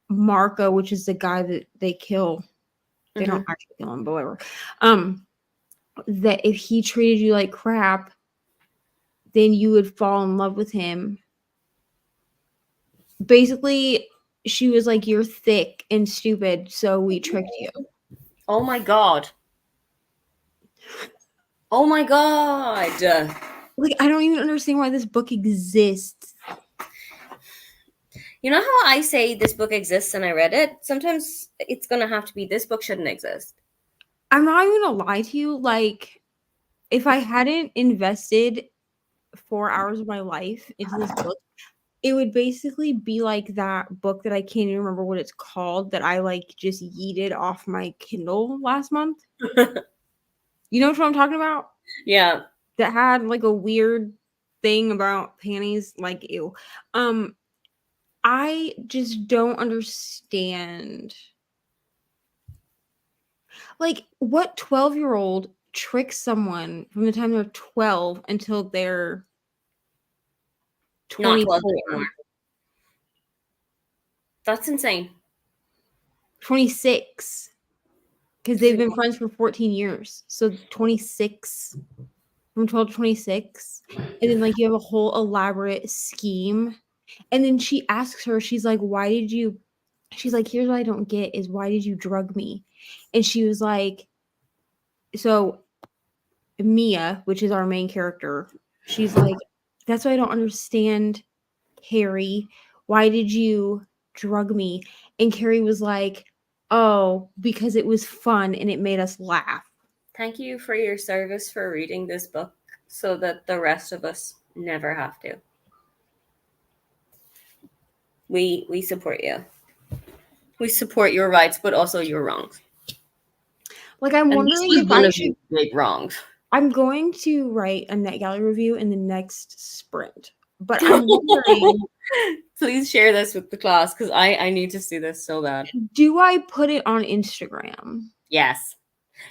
Marco, which is the guy that they kill, they don't actually kill him, but whatever. That if he treated you like crap, then you would fall in love with him. Basically, she was like, you're thick and stupid, so we tricked you. Oh my god. Oh my god. Like, I don't even understand why this book exists. You know how I say this book exists and I read it? Sometimes it's gonna have to be this book shouldn't exist. I'm not even gonna lie to you. Like, if I hadn't invested 4 hours of my life into this book, it would basically be like that book that I can't even remember what it's called that I like just yeeted off my Kindle last month. You know what I'm talking about? Yeah. That had like a weird thing about panties, like ew. I just don't understand. Like, what 12-year-old tricks someone from the time they're 12 until they're Not 12 24, anymore. That's insane. 26? Because they've been friends for 14 years. So 26, from 12 to 26. And then, like, you have a whole elaborate scheme. And then she asks her, she's like, she's like, here's what I don't get is why did you drug me? And she was like, so Mia, which is our main character, she's like, that's what I don't understand, Carrie. Why did you drug me? And Carrie was like, oh, because it was fun and it made us laugh. Thank you for your service for reading this book so that the rest of us never have to. We support you. We support your rights, but also your wrongs. Like, I'm And wondering this was if one I of should. your big wrongs. I'm going to write a NetGalley review in the next sprint, but I'm wondering, Please share this with the class because I need to see this so bad. do I put it on Instagram? Yes.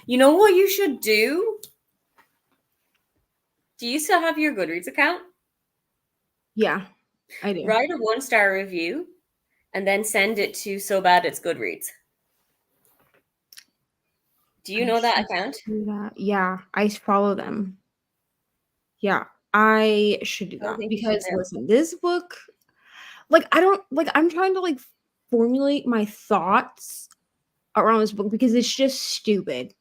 You know what you should do? Do you still have your Goodreads account? Yeah, I do. Write a 1-star review and then send it to So Bad It's Goodreads. Do you know that account? Do that. Yeah, I follow them. Yeah, I should do I that think you should because do. listen, this book, like, I don't like. I'm trying to like formulate my thoughts around this book because it's just stupid.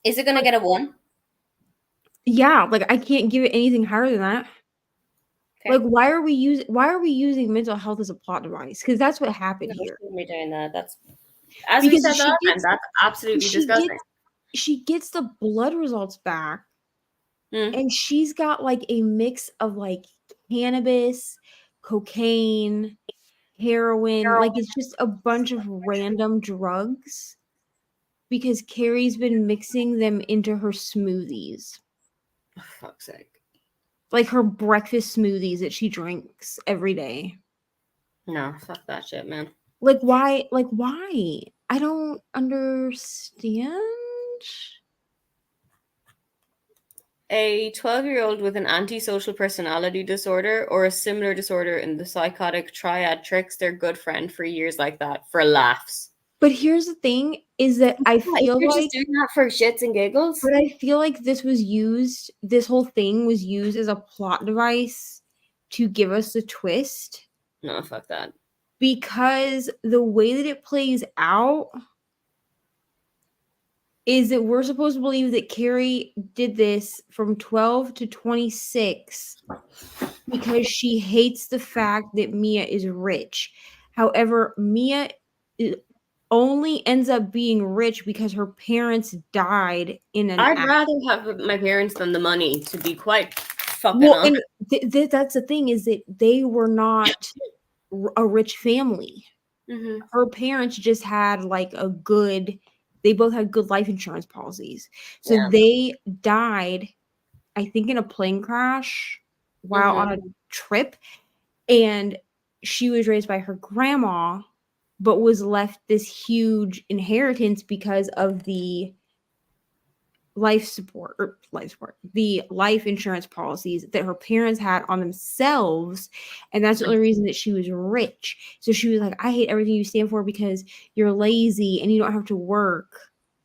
Is it gonna get a 1? Yeah, like I can't give it anything higher than that. Okay. Like, why are we using mental health as a plot device? Because that's what happened No, we here. shouldn't be doing that. That's as we Because said last time. That's absolutely disgusting. she gets the blood results back, Mm. and she's got like a mix of like cannabis, cocaine, heroin. Like, it's just a bunch of random drugs because Carrie's been mixing them into her smoothies. Oh, fuck's sake. Like her breakfast smoothies that she drinks every day. No, fuck that shit, man. Like, why? Like, why? I don't understand. A 12-year-old with an antisocial personality disorder or a similar disorder in the psychotic triad tricks their good friend for years like that for laughs. But here's the thing is that I If feel you're like, just doing that for shits and giggles. but I feel like this whole thing was used as a plot device to give us a twist No, fuck that. because the way that it plays out is that we're supposed to believe that Carrie did this from 12 to 26 because she hates the fact that Mia is rich. However, Mia only ends up being rich because her parents died in an I'd rather have my parents than the money, to be quite fucking well, honest. and that's the thing is that they were not a rich family. Mm-hmm. Her parents just had like they both had good life insurance policies. So Yeah. they died, I think, in a plane crash while on a trip. And she was raised by her grandma, but was left this huge inheritance because of the the life insurance policies that her parents had on themselves. And that's the only reason that she was rich. So she was like, I hate everything you stand for because you're lazy and you don't have to work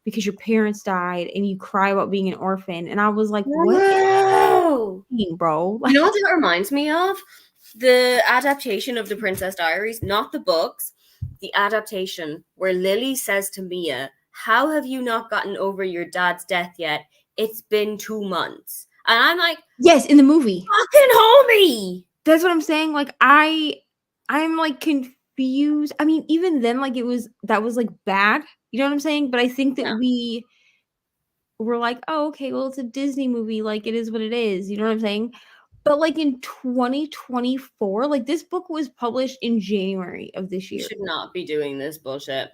because your parents died and you cry about being an orphan. And I was like, what is Whoa! happening, bro? You know what that reminds me of? The adaptation of The Princess Diaries, not the books, the adaptation where Lily says to Mia, how have you not gotten over your dad's death yet? It's been 2 months. And I'm like, Yes, in the movie. fucking homie! That's what I'm saying. Like, I'm like confused. I mean, even then, like that was like bad. You know what I'm saying? But I think that Yeah. we were like, oh, okay, well, it's a Disney movie. Like, it is what it is. You know what I'm saying? But like in 2024, like this book was published in January of this You year. should not be doing this bullshit.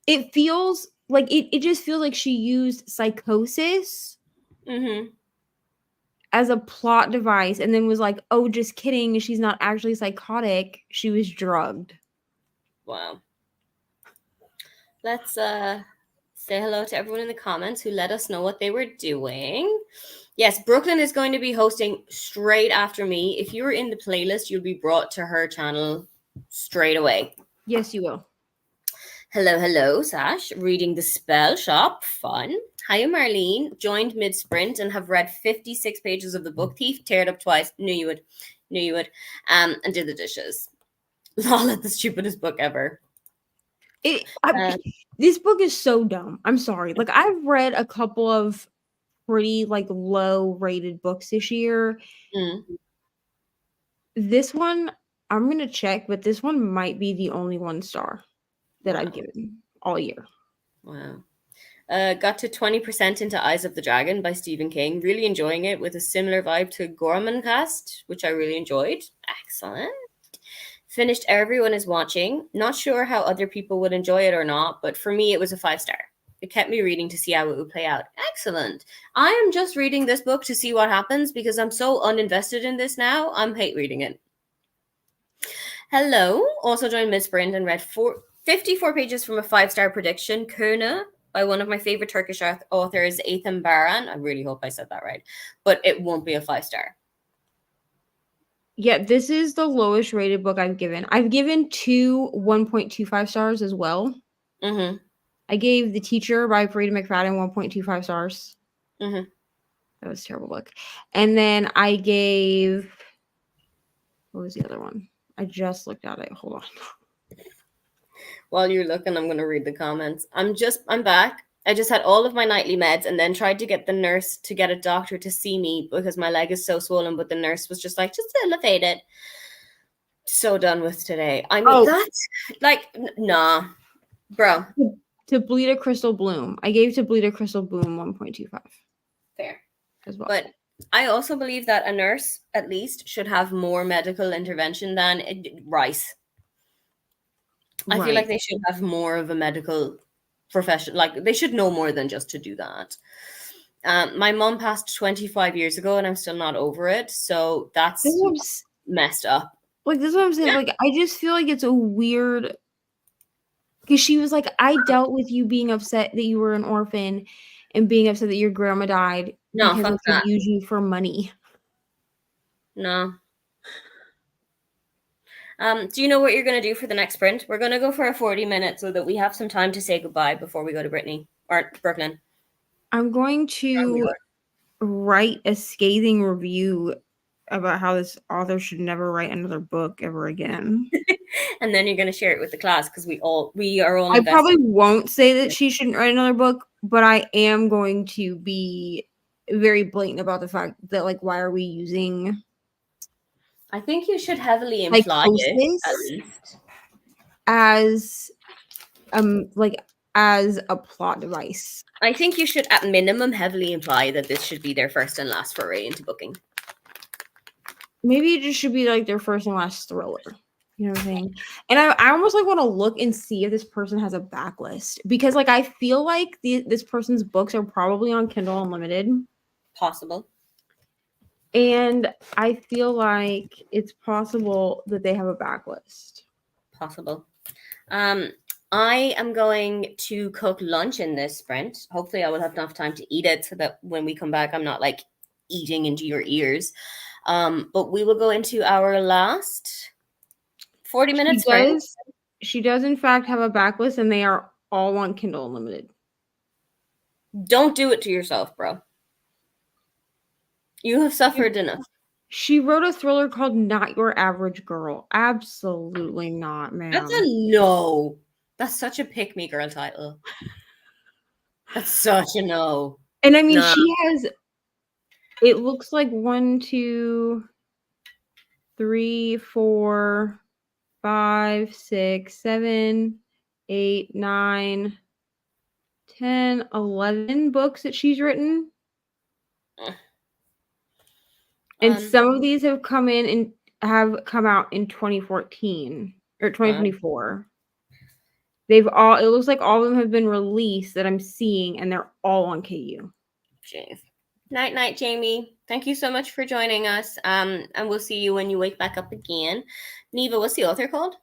It feels like it just feels like she used psychosis as a plot device and then was like, oh, just kidding. She's not actually psychotic. She was drugged. Wow. Let's say hello to everyone in the comments who let us know what they were doing. Yes, Brooklyn is going to be hosting straight after me. If you're in the playlist, you'll be brought to her channel straight away. Yes, you will. Hello, Sash. Reading The Spell Shop. Fun. Hiya, Marlene. Joined mid-sprint and have read 56 pages of The Book Thief. Teared up twice. Knew you would. And did the dishes. Lol, the stupidest book ever. This book is so dumb. I'm sorry. Like, I've read a couple of pretty like low rated books this year. This one, I'm gonna check, but this one might be the only 1 star that I've given all year. Wow. Got to 20% into Eyes of the Dragon by Stephen King. Really enjoying it with a similar vibe to Gormancast, which I really enjoyed. Excellent. Finished Everyone is Watching. Not sure how other people would enjoy it or not, but for me, it was a 5-star. It kept me reading to see how it would play out. Excellent. I am just reading this book to see what happens because I'm so uninvested in this now. I'm hate reading it. Hello. Also joined Mid-Sprint and read 54 pages from a 5-star prediction, Kurna, by one of my favorite Turkish authors, Eytham Baran. I really hope I said that right. But it won't be a 5-star. Yeah, this is the lowest rated book I've given. I've given 2 1.25 stars as well. I gave The Teacher by Farida McFadden 1.25 stars. That was a terrible book. And then I gave, what was the other one? I just looked at it. Hold on. While you're looking, I'm going to read the comments. I'm back. I just had all of my nightly meds and then tried to get the nurse to get a doctor to see me because my leg is so swollen, but the nurse was just like, just elevate it. So done with today. I mean, that's like, nah, bro. To Bleed a Crystal Bloom. I gave To Bleed a Crystal Bloom 1.25. Fair. As well. But I also believe that a nurse, at least, should have more medical intervention than rice. I feel like Right. they should have more of a medical profession. Like they should know more than just to do that. My mom passed 25 years ago, and I'm still not over it. So That's that's what messed up. like, this is what I'm saying. Like, I just feel like it's a weird because she was like, I dealt with you being upset that you were an orphan and being upset that your grandma died No, because I fuck could that. use you for money. No. Do you know what you're going to do for the next sprint? We're going to go for a 40 minutes so that we have some time to say goodbye before we go to Brittany or Brooklyn. I'm going to write a scathing review about how this author should never write another book ever again. And then you're going to share it with the class because we are all I invested. probably won't say that she shouldn't write another book, but I am going to be very blatant about the fact that, like, why are we using I think you should heavily imply it at psychosis least. as like as a plot device? I think you should, at minimum, heavily imply that this should be their first and last foray into booking. Maybe it just should be like their first and last thriller. You know what I'm saying? And I almost like want to look and see if this person has a backlist because like I feel like this person's books are probably on Kindle Unlimited. Possible. And I feel like it's possible that they have a backlist. Possible. I am going to cook lunch in this sprint. Hopefully, I will have enough time to eat it so that when we come back, I'm not like eating into your ears. But we will go into our last 40 minute sprint. She does in fact have a backlist and they are all on Kindle Unlimited. Don't do it to yourself, bro. You have suffered enough. She wrote a thriller called Not Your Average Girl. Absolutely not, That's ma'am. a no. That's such a pick me girl title. That's such a no. And I mean, No. she has, it looks like 1, 2, 3, 4, 5, 6, 7, 8, 9, 10, 11 books that she's written. And some of these have come out in 2014 or 2024. They've all, it looks like all of them have been released that I'm seeing, and they're all on KU. Jeez. Night, night, Jamie. Thank you so much for joining us. And we'll see you when you wake back up again. Neva, what's the author called?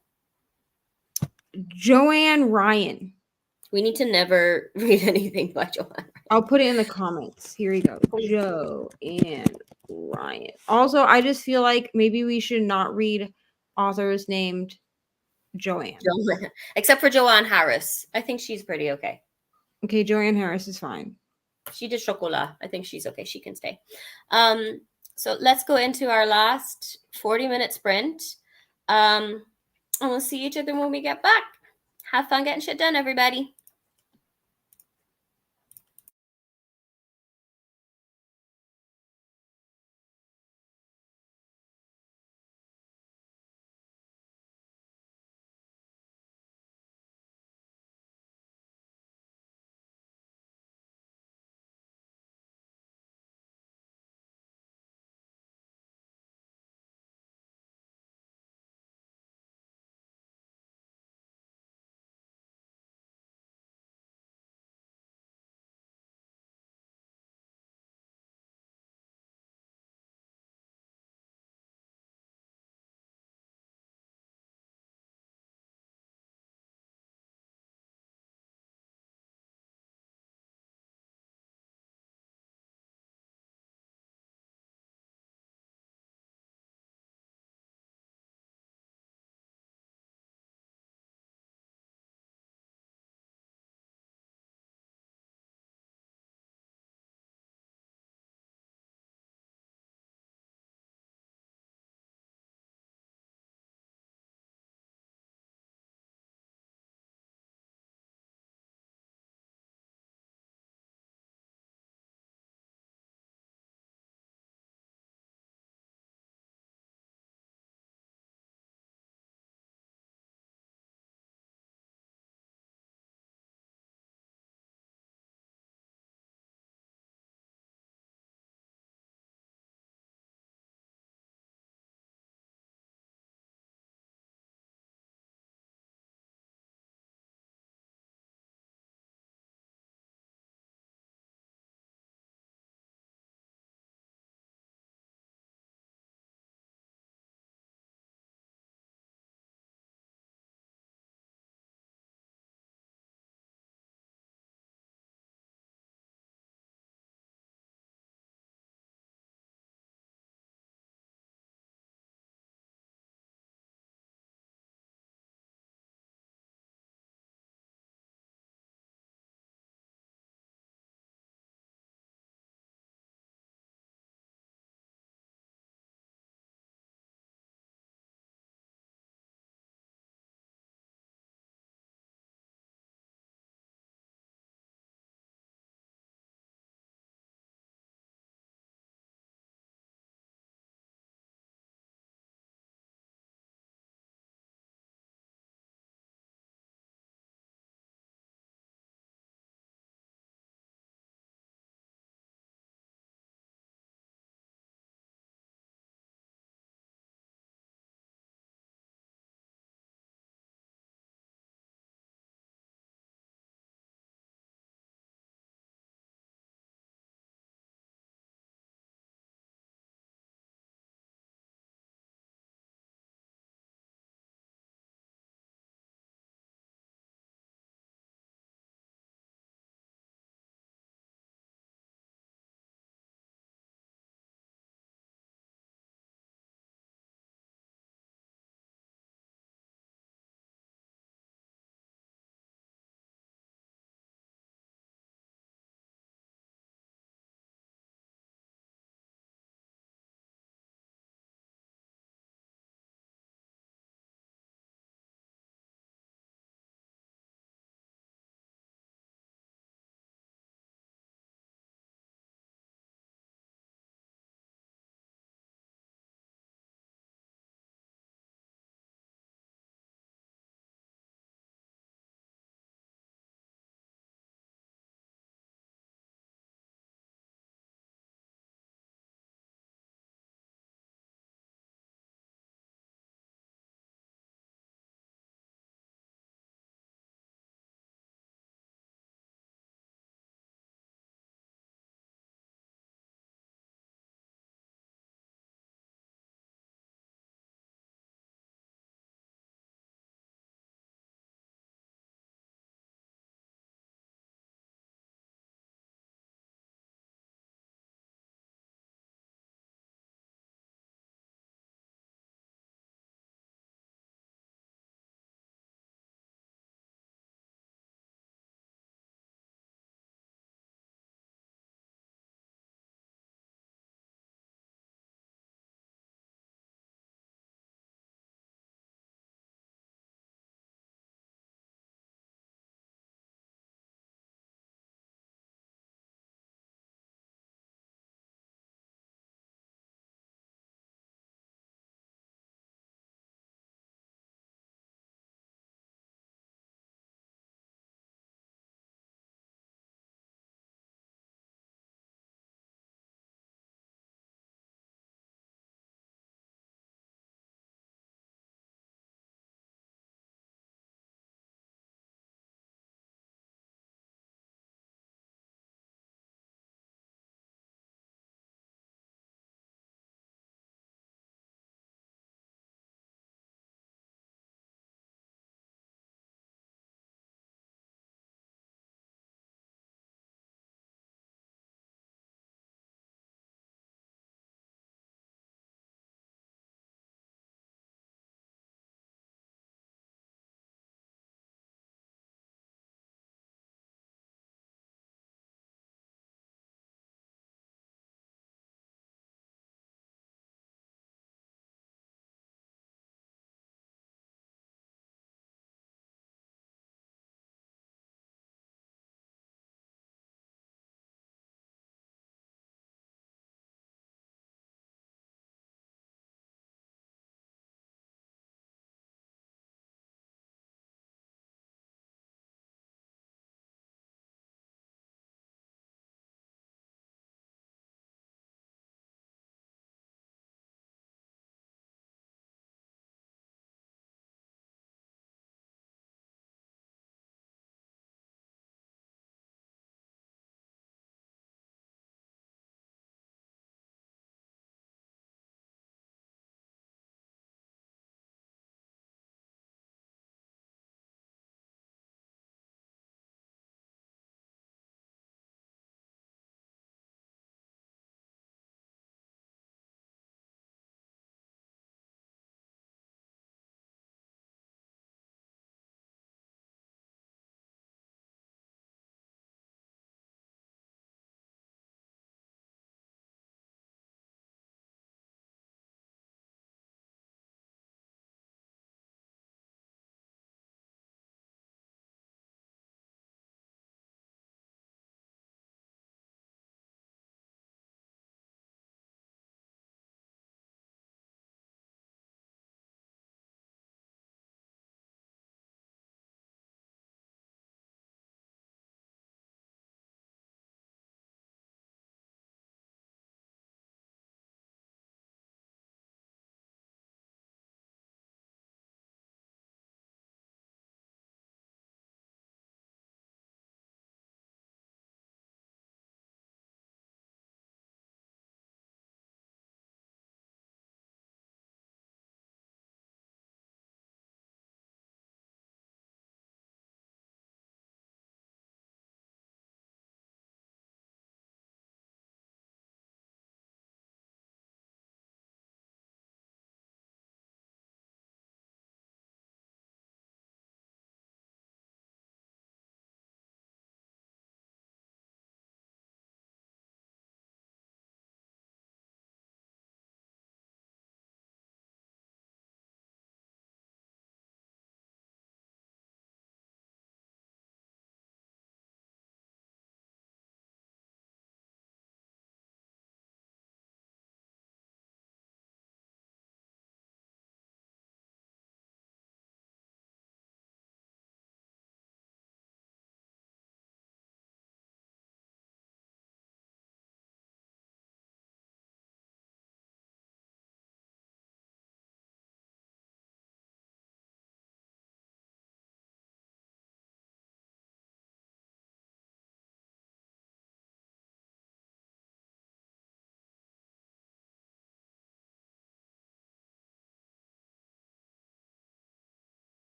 Joanne Ryan. We need to never read anything by Joanne Ryan. I'll put it in the comments. Here we go. Joanne Ryan. Also, I just feel like maybe we should not read authors named Joanne. Except for Joanne Harris. I think she's pretty okay. Okay, Joanne Harris is fine. She did Chocolat. I think she's okay. She can stay. So let's go into our last 40-minute sprint. And we'll see each other when we get back. Have fun getting shit done, everybody.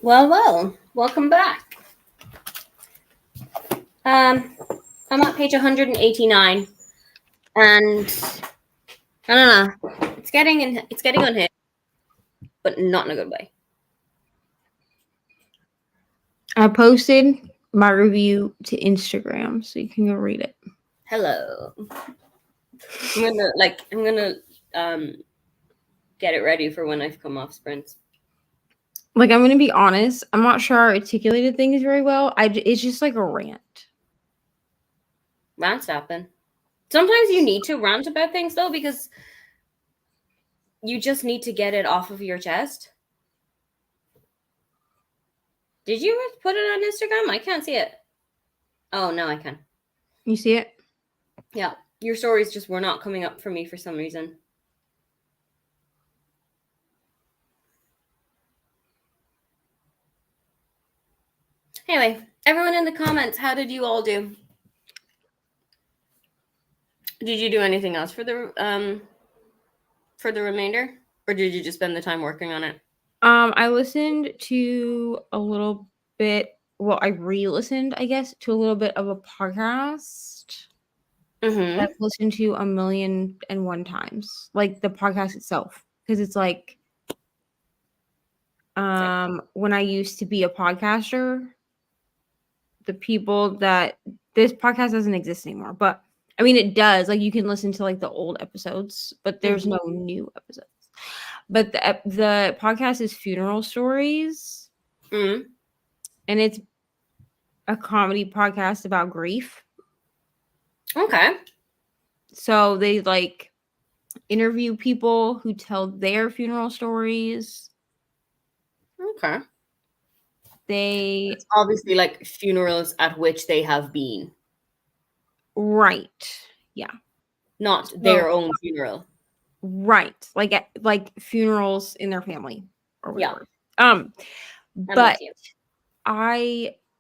Well, welcome back. I'm at page 189, and I don't know. It's getting unhinged, but not in a good way. I posted my review to Instagram, so you can go read it. Hello. I'm gonna get it ready for when I come off sprints. Like, I'm gonna be honest, I'm not sure I articulated things very well. It's just like a rant. Rants happen. Sometimes you need to rant about things though, because you just need to get it off of your chest. Did you put it on Instagram? I can't see it. Oh, no, I can. You see it? Yeah. Your stories just were not coming up for me for some reason. Anyway, everyone in the comments, how did you all do? Did you do anything else for the remainder? Or did you just spend the time working on it? I listened to a little bit. Well, I re-listened, I guess, to a little bit of a podcast Mm-hmm. I've listened to 1,000,001 times, like the podcast itself, because it's like, when I used to be a podcaster, the people that this podcast doesn't exist anymore, but I mean it does. Like, you can listen to like the old episodes, but there's no new episodes. But the podcast is Funeral Stories, Mm-hmm. and it's a comedy podcast about grief. Okay. So they like interview people who tell their funeral stories. Okay. It's obviously like funerals at which they have been. Right. Yeah. Not their own funeral. Right. Like funerals in their family or whatever. Yeah. But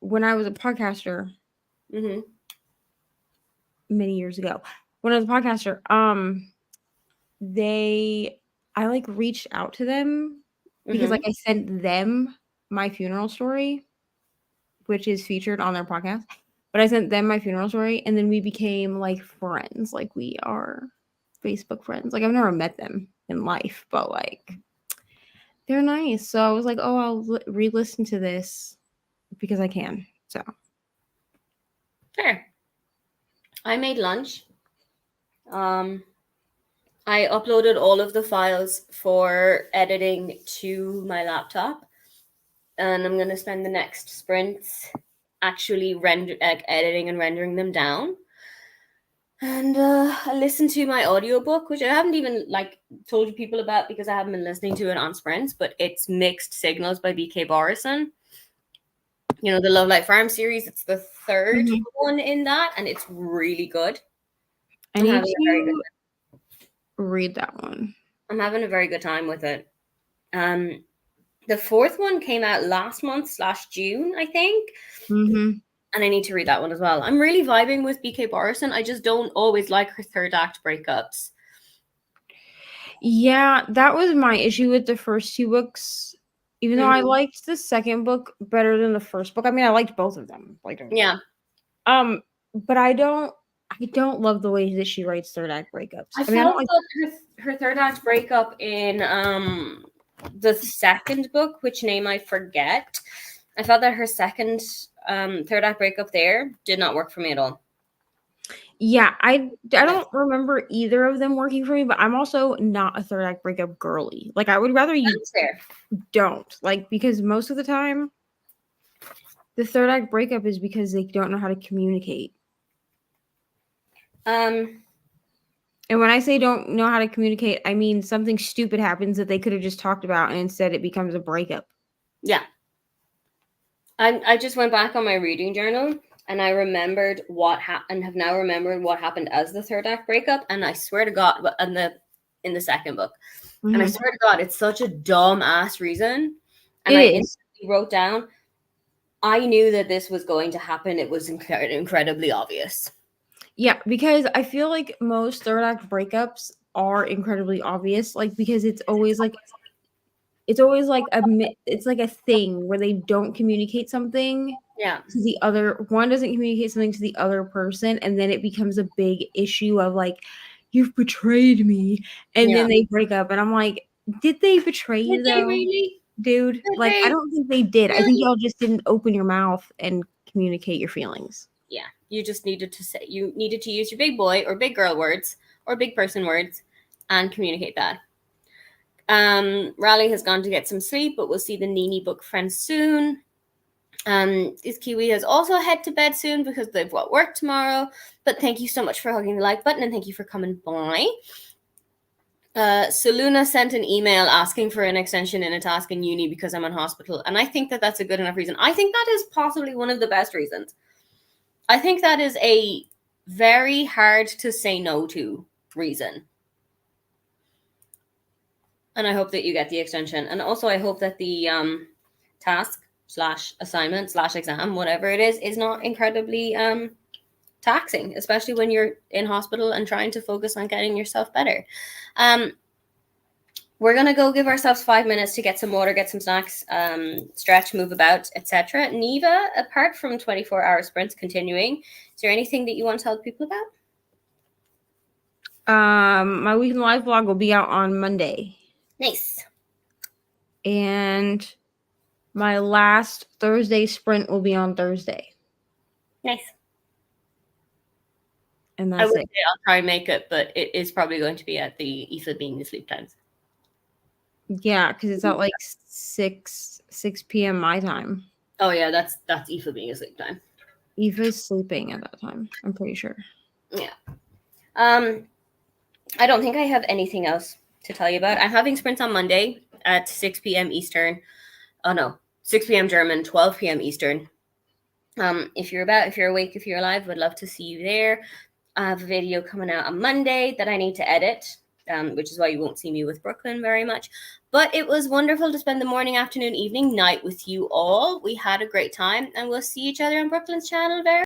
when I was a podcaster, many years ago, when I was a podcaster, I like reached out to them because like I sent them my funeral story, which is featured on their podcast. But I sent them my funeral story, and then we became like friends. Like, we are Facebook friends. Like, I've never met them in life, but like they're nice. So I was like, oh, I'll re-listen to this because I can. So fair. I made lunch. I uploaded all of the files for editing to my laptop, and I'm gonna spend the next sprints actually editing and rendering them down. And I listened to my audiobook, which I haven't even like told you people about because I haven't been listening to it on sprints, but it's Mixed Signals by PickPongAthon. You know, the Love Light Farm series. It's the third one in that, and it's really good. I need to read that one. I'm having a very good time with it. The fourth one came out last month / June, I think. And I need to read that one as well. I'm really vibing with PickPongAthon. I just don't always like her third act breakups. Yeah, that was my issue with the first two books. Even though I liked the second book better than the first book. I mean, I liked both of them. Like, yeah. But I don't love the way that she writes third act breakups. I felt that her third act breakup in the second book, which name I forget. I felt that her second third act breakup there did not work for me at all. Yeah, I don't remember either of them working for me, but I'm also not a third act breakup girly. Like, I would rather you don't. Like, because most of the time the third act breakup is because they don't know how to communicate. And when I say don't know how to communicate, I mean something stupid happens that they could have just talked about, and instead it becomes a breakup. Yeah. I just went back on my reading journal, and I remembered what happened, and have now remembered what happened as the third act breakup. And I swear to God, in the second book, and I swear to God, it's such a dumb ass reason. And I instantly wrote down, I knew that this was going to happen. It was incredibly obvious. Yeah, because I feel like most third act breakups are incredibly obvious. Like, because it's always like it's always like it's like a thing where they don't communicate something Yeah. to the other one, doesn't communicate something to the other person, and then it becomes a big issue of like, you've betrayed me, and Yeah. then they break up, and I'm like, did they betray Did you they though, really? dude? Did Like, I they don't think they did. I think really? y'all just didn't open your mouth and communicate your feelings. Yeah. You just needed to say, you needed to use your big boy or big girl words or big person words and communicate that. Riley has gone to get some sleep, but we'll see the Nini book friends soon. This Kiwi has also head to bed soon because they've got work tomorrow. But thank you so much for hugging the like button and thank you for coming by. So Luna sent an email asking for an extension in a task in uni because I'm in hospital, and I think that that's a good enough reason. I think that is possibly one of the best reasons. I think that is a very hard to say no to reason. And I hope that you get the extension. And also I hope that the task / assignment / exam, whatever it is not incredibly taxing, especially when you're in hospital and trying to focus on getting yourself better. We're going to go give ourselves 5 minutes to get some water, get some snacks, stretch, move about, etc. Neva, apart from 24-hour sprints continuing, is there anything that you want to tell people about? My weekend live vlog will be out on Monday. Nice. And my last Thursday sprint will be on Thursday. Nice. And I that's would it. say I'll try and make it, but it is probably going to be at the Aoife being the sleep times. Yeah, because it's at like 6 p.m. my time. Oh yeah, that's Aoife being asleep time. Eva's sleeping at that time, I'm pretty sure. Yeah. I don't think I have anything else to tell you about. I'm having sprints on Monday at 6 p.m. Eastern. Oh no, 6 p.m. German, 12 p.m. Eastern. If you're awake, if you're alive, would love to see you there. I have a video coming out on Monday that I need to edit, which is why you won't see me with Brooklyn very much. But it was wonderful to spend the morning, afternoon, evening, night with you all. We had a great time, and we'll see each other on Brooklyn's channel very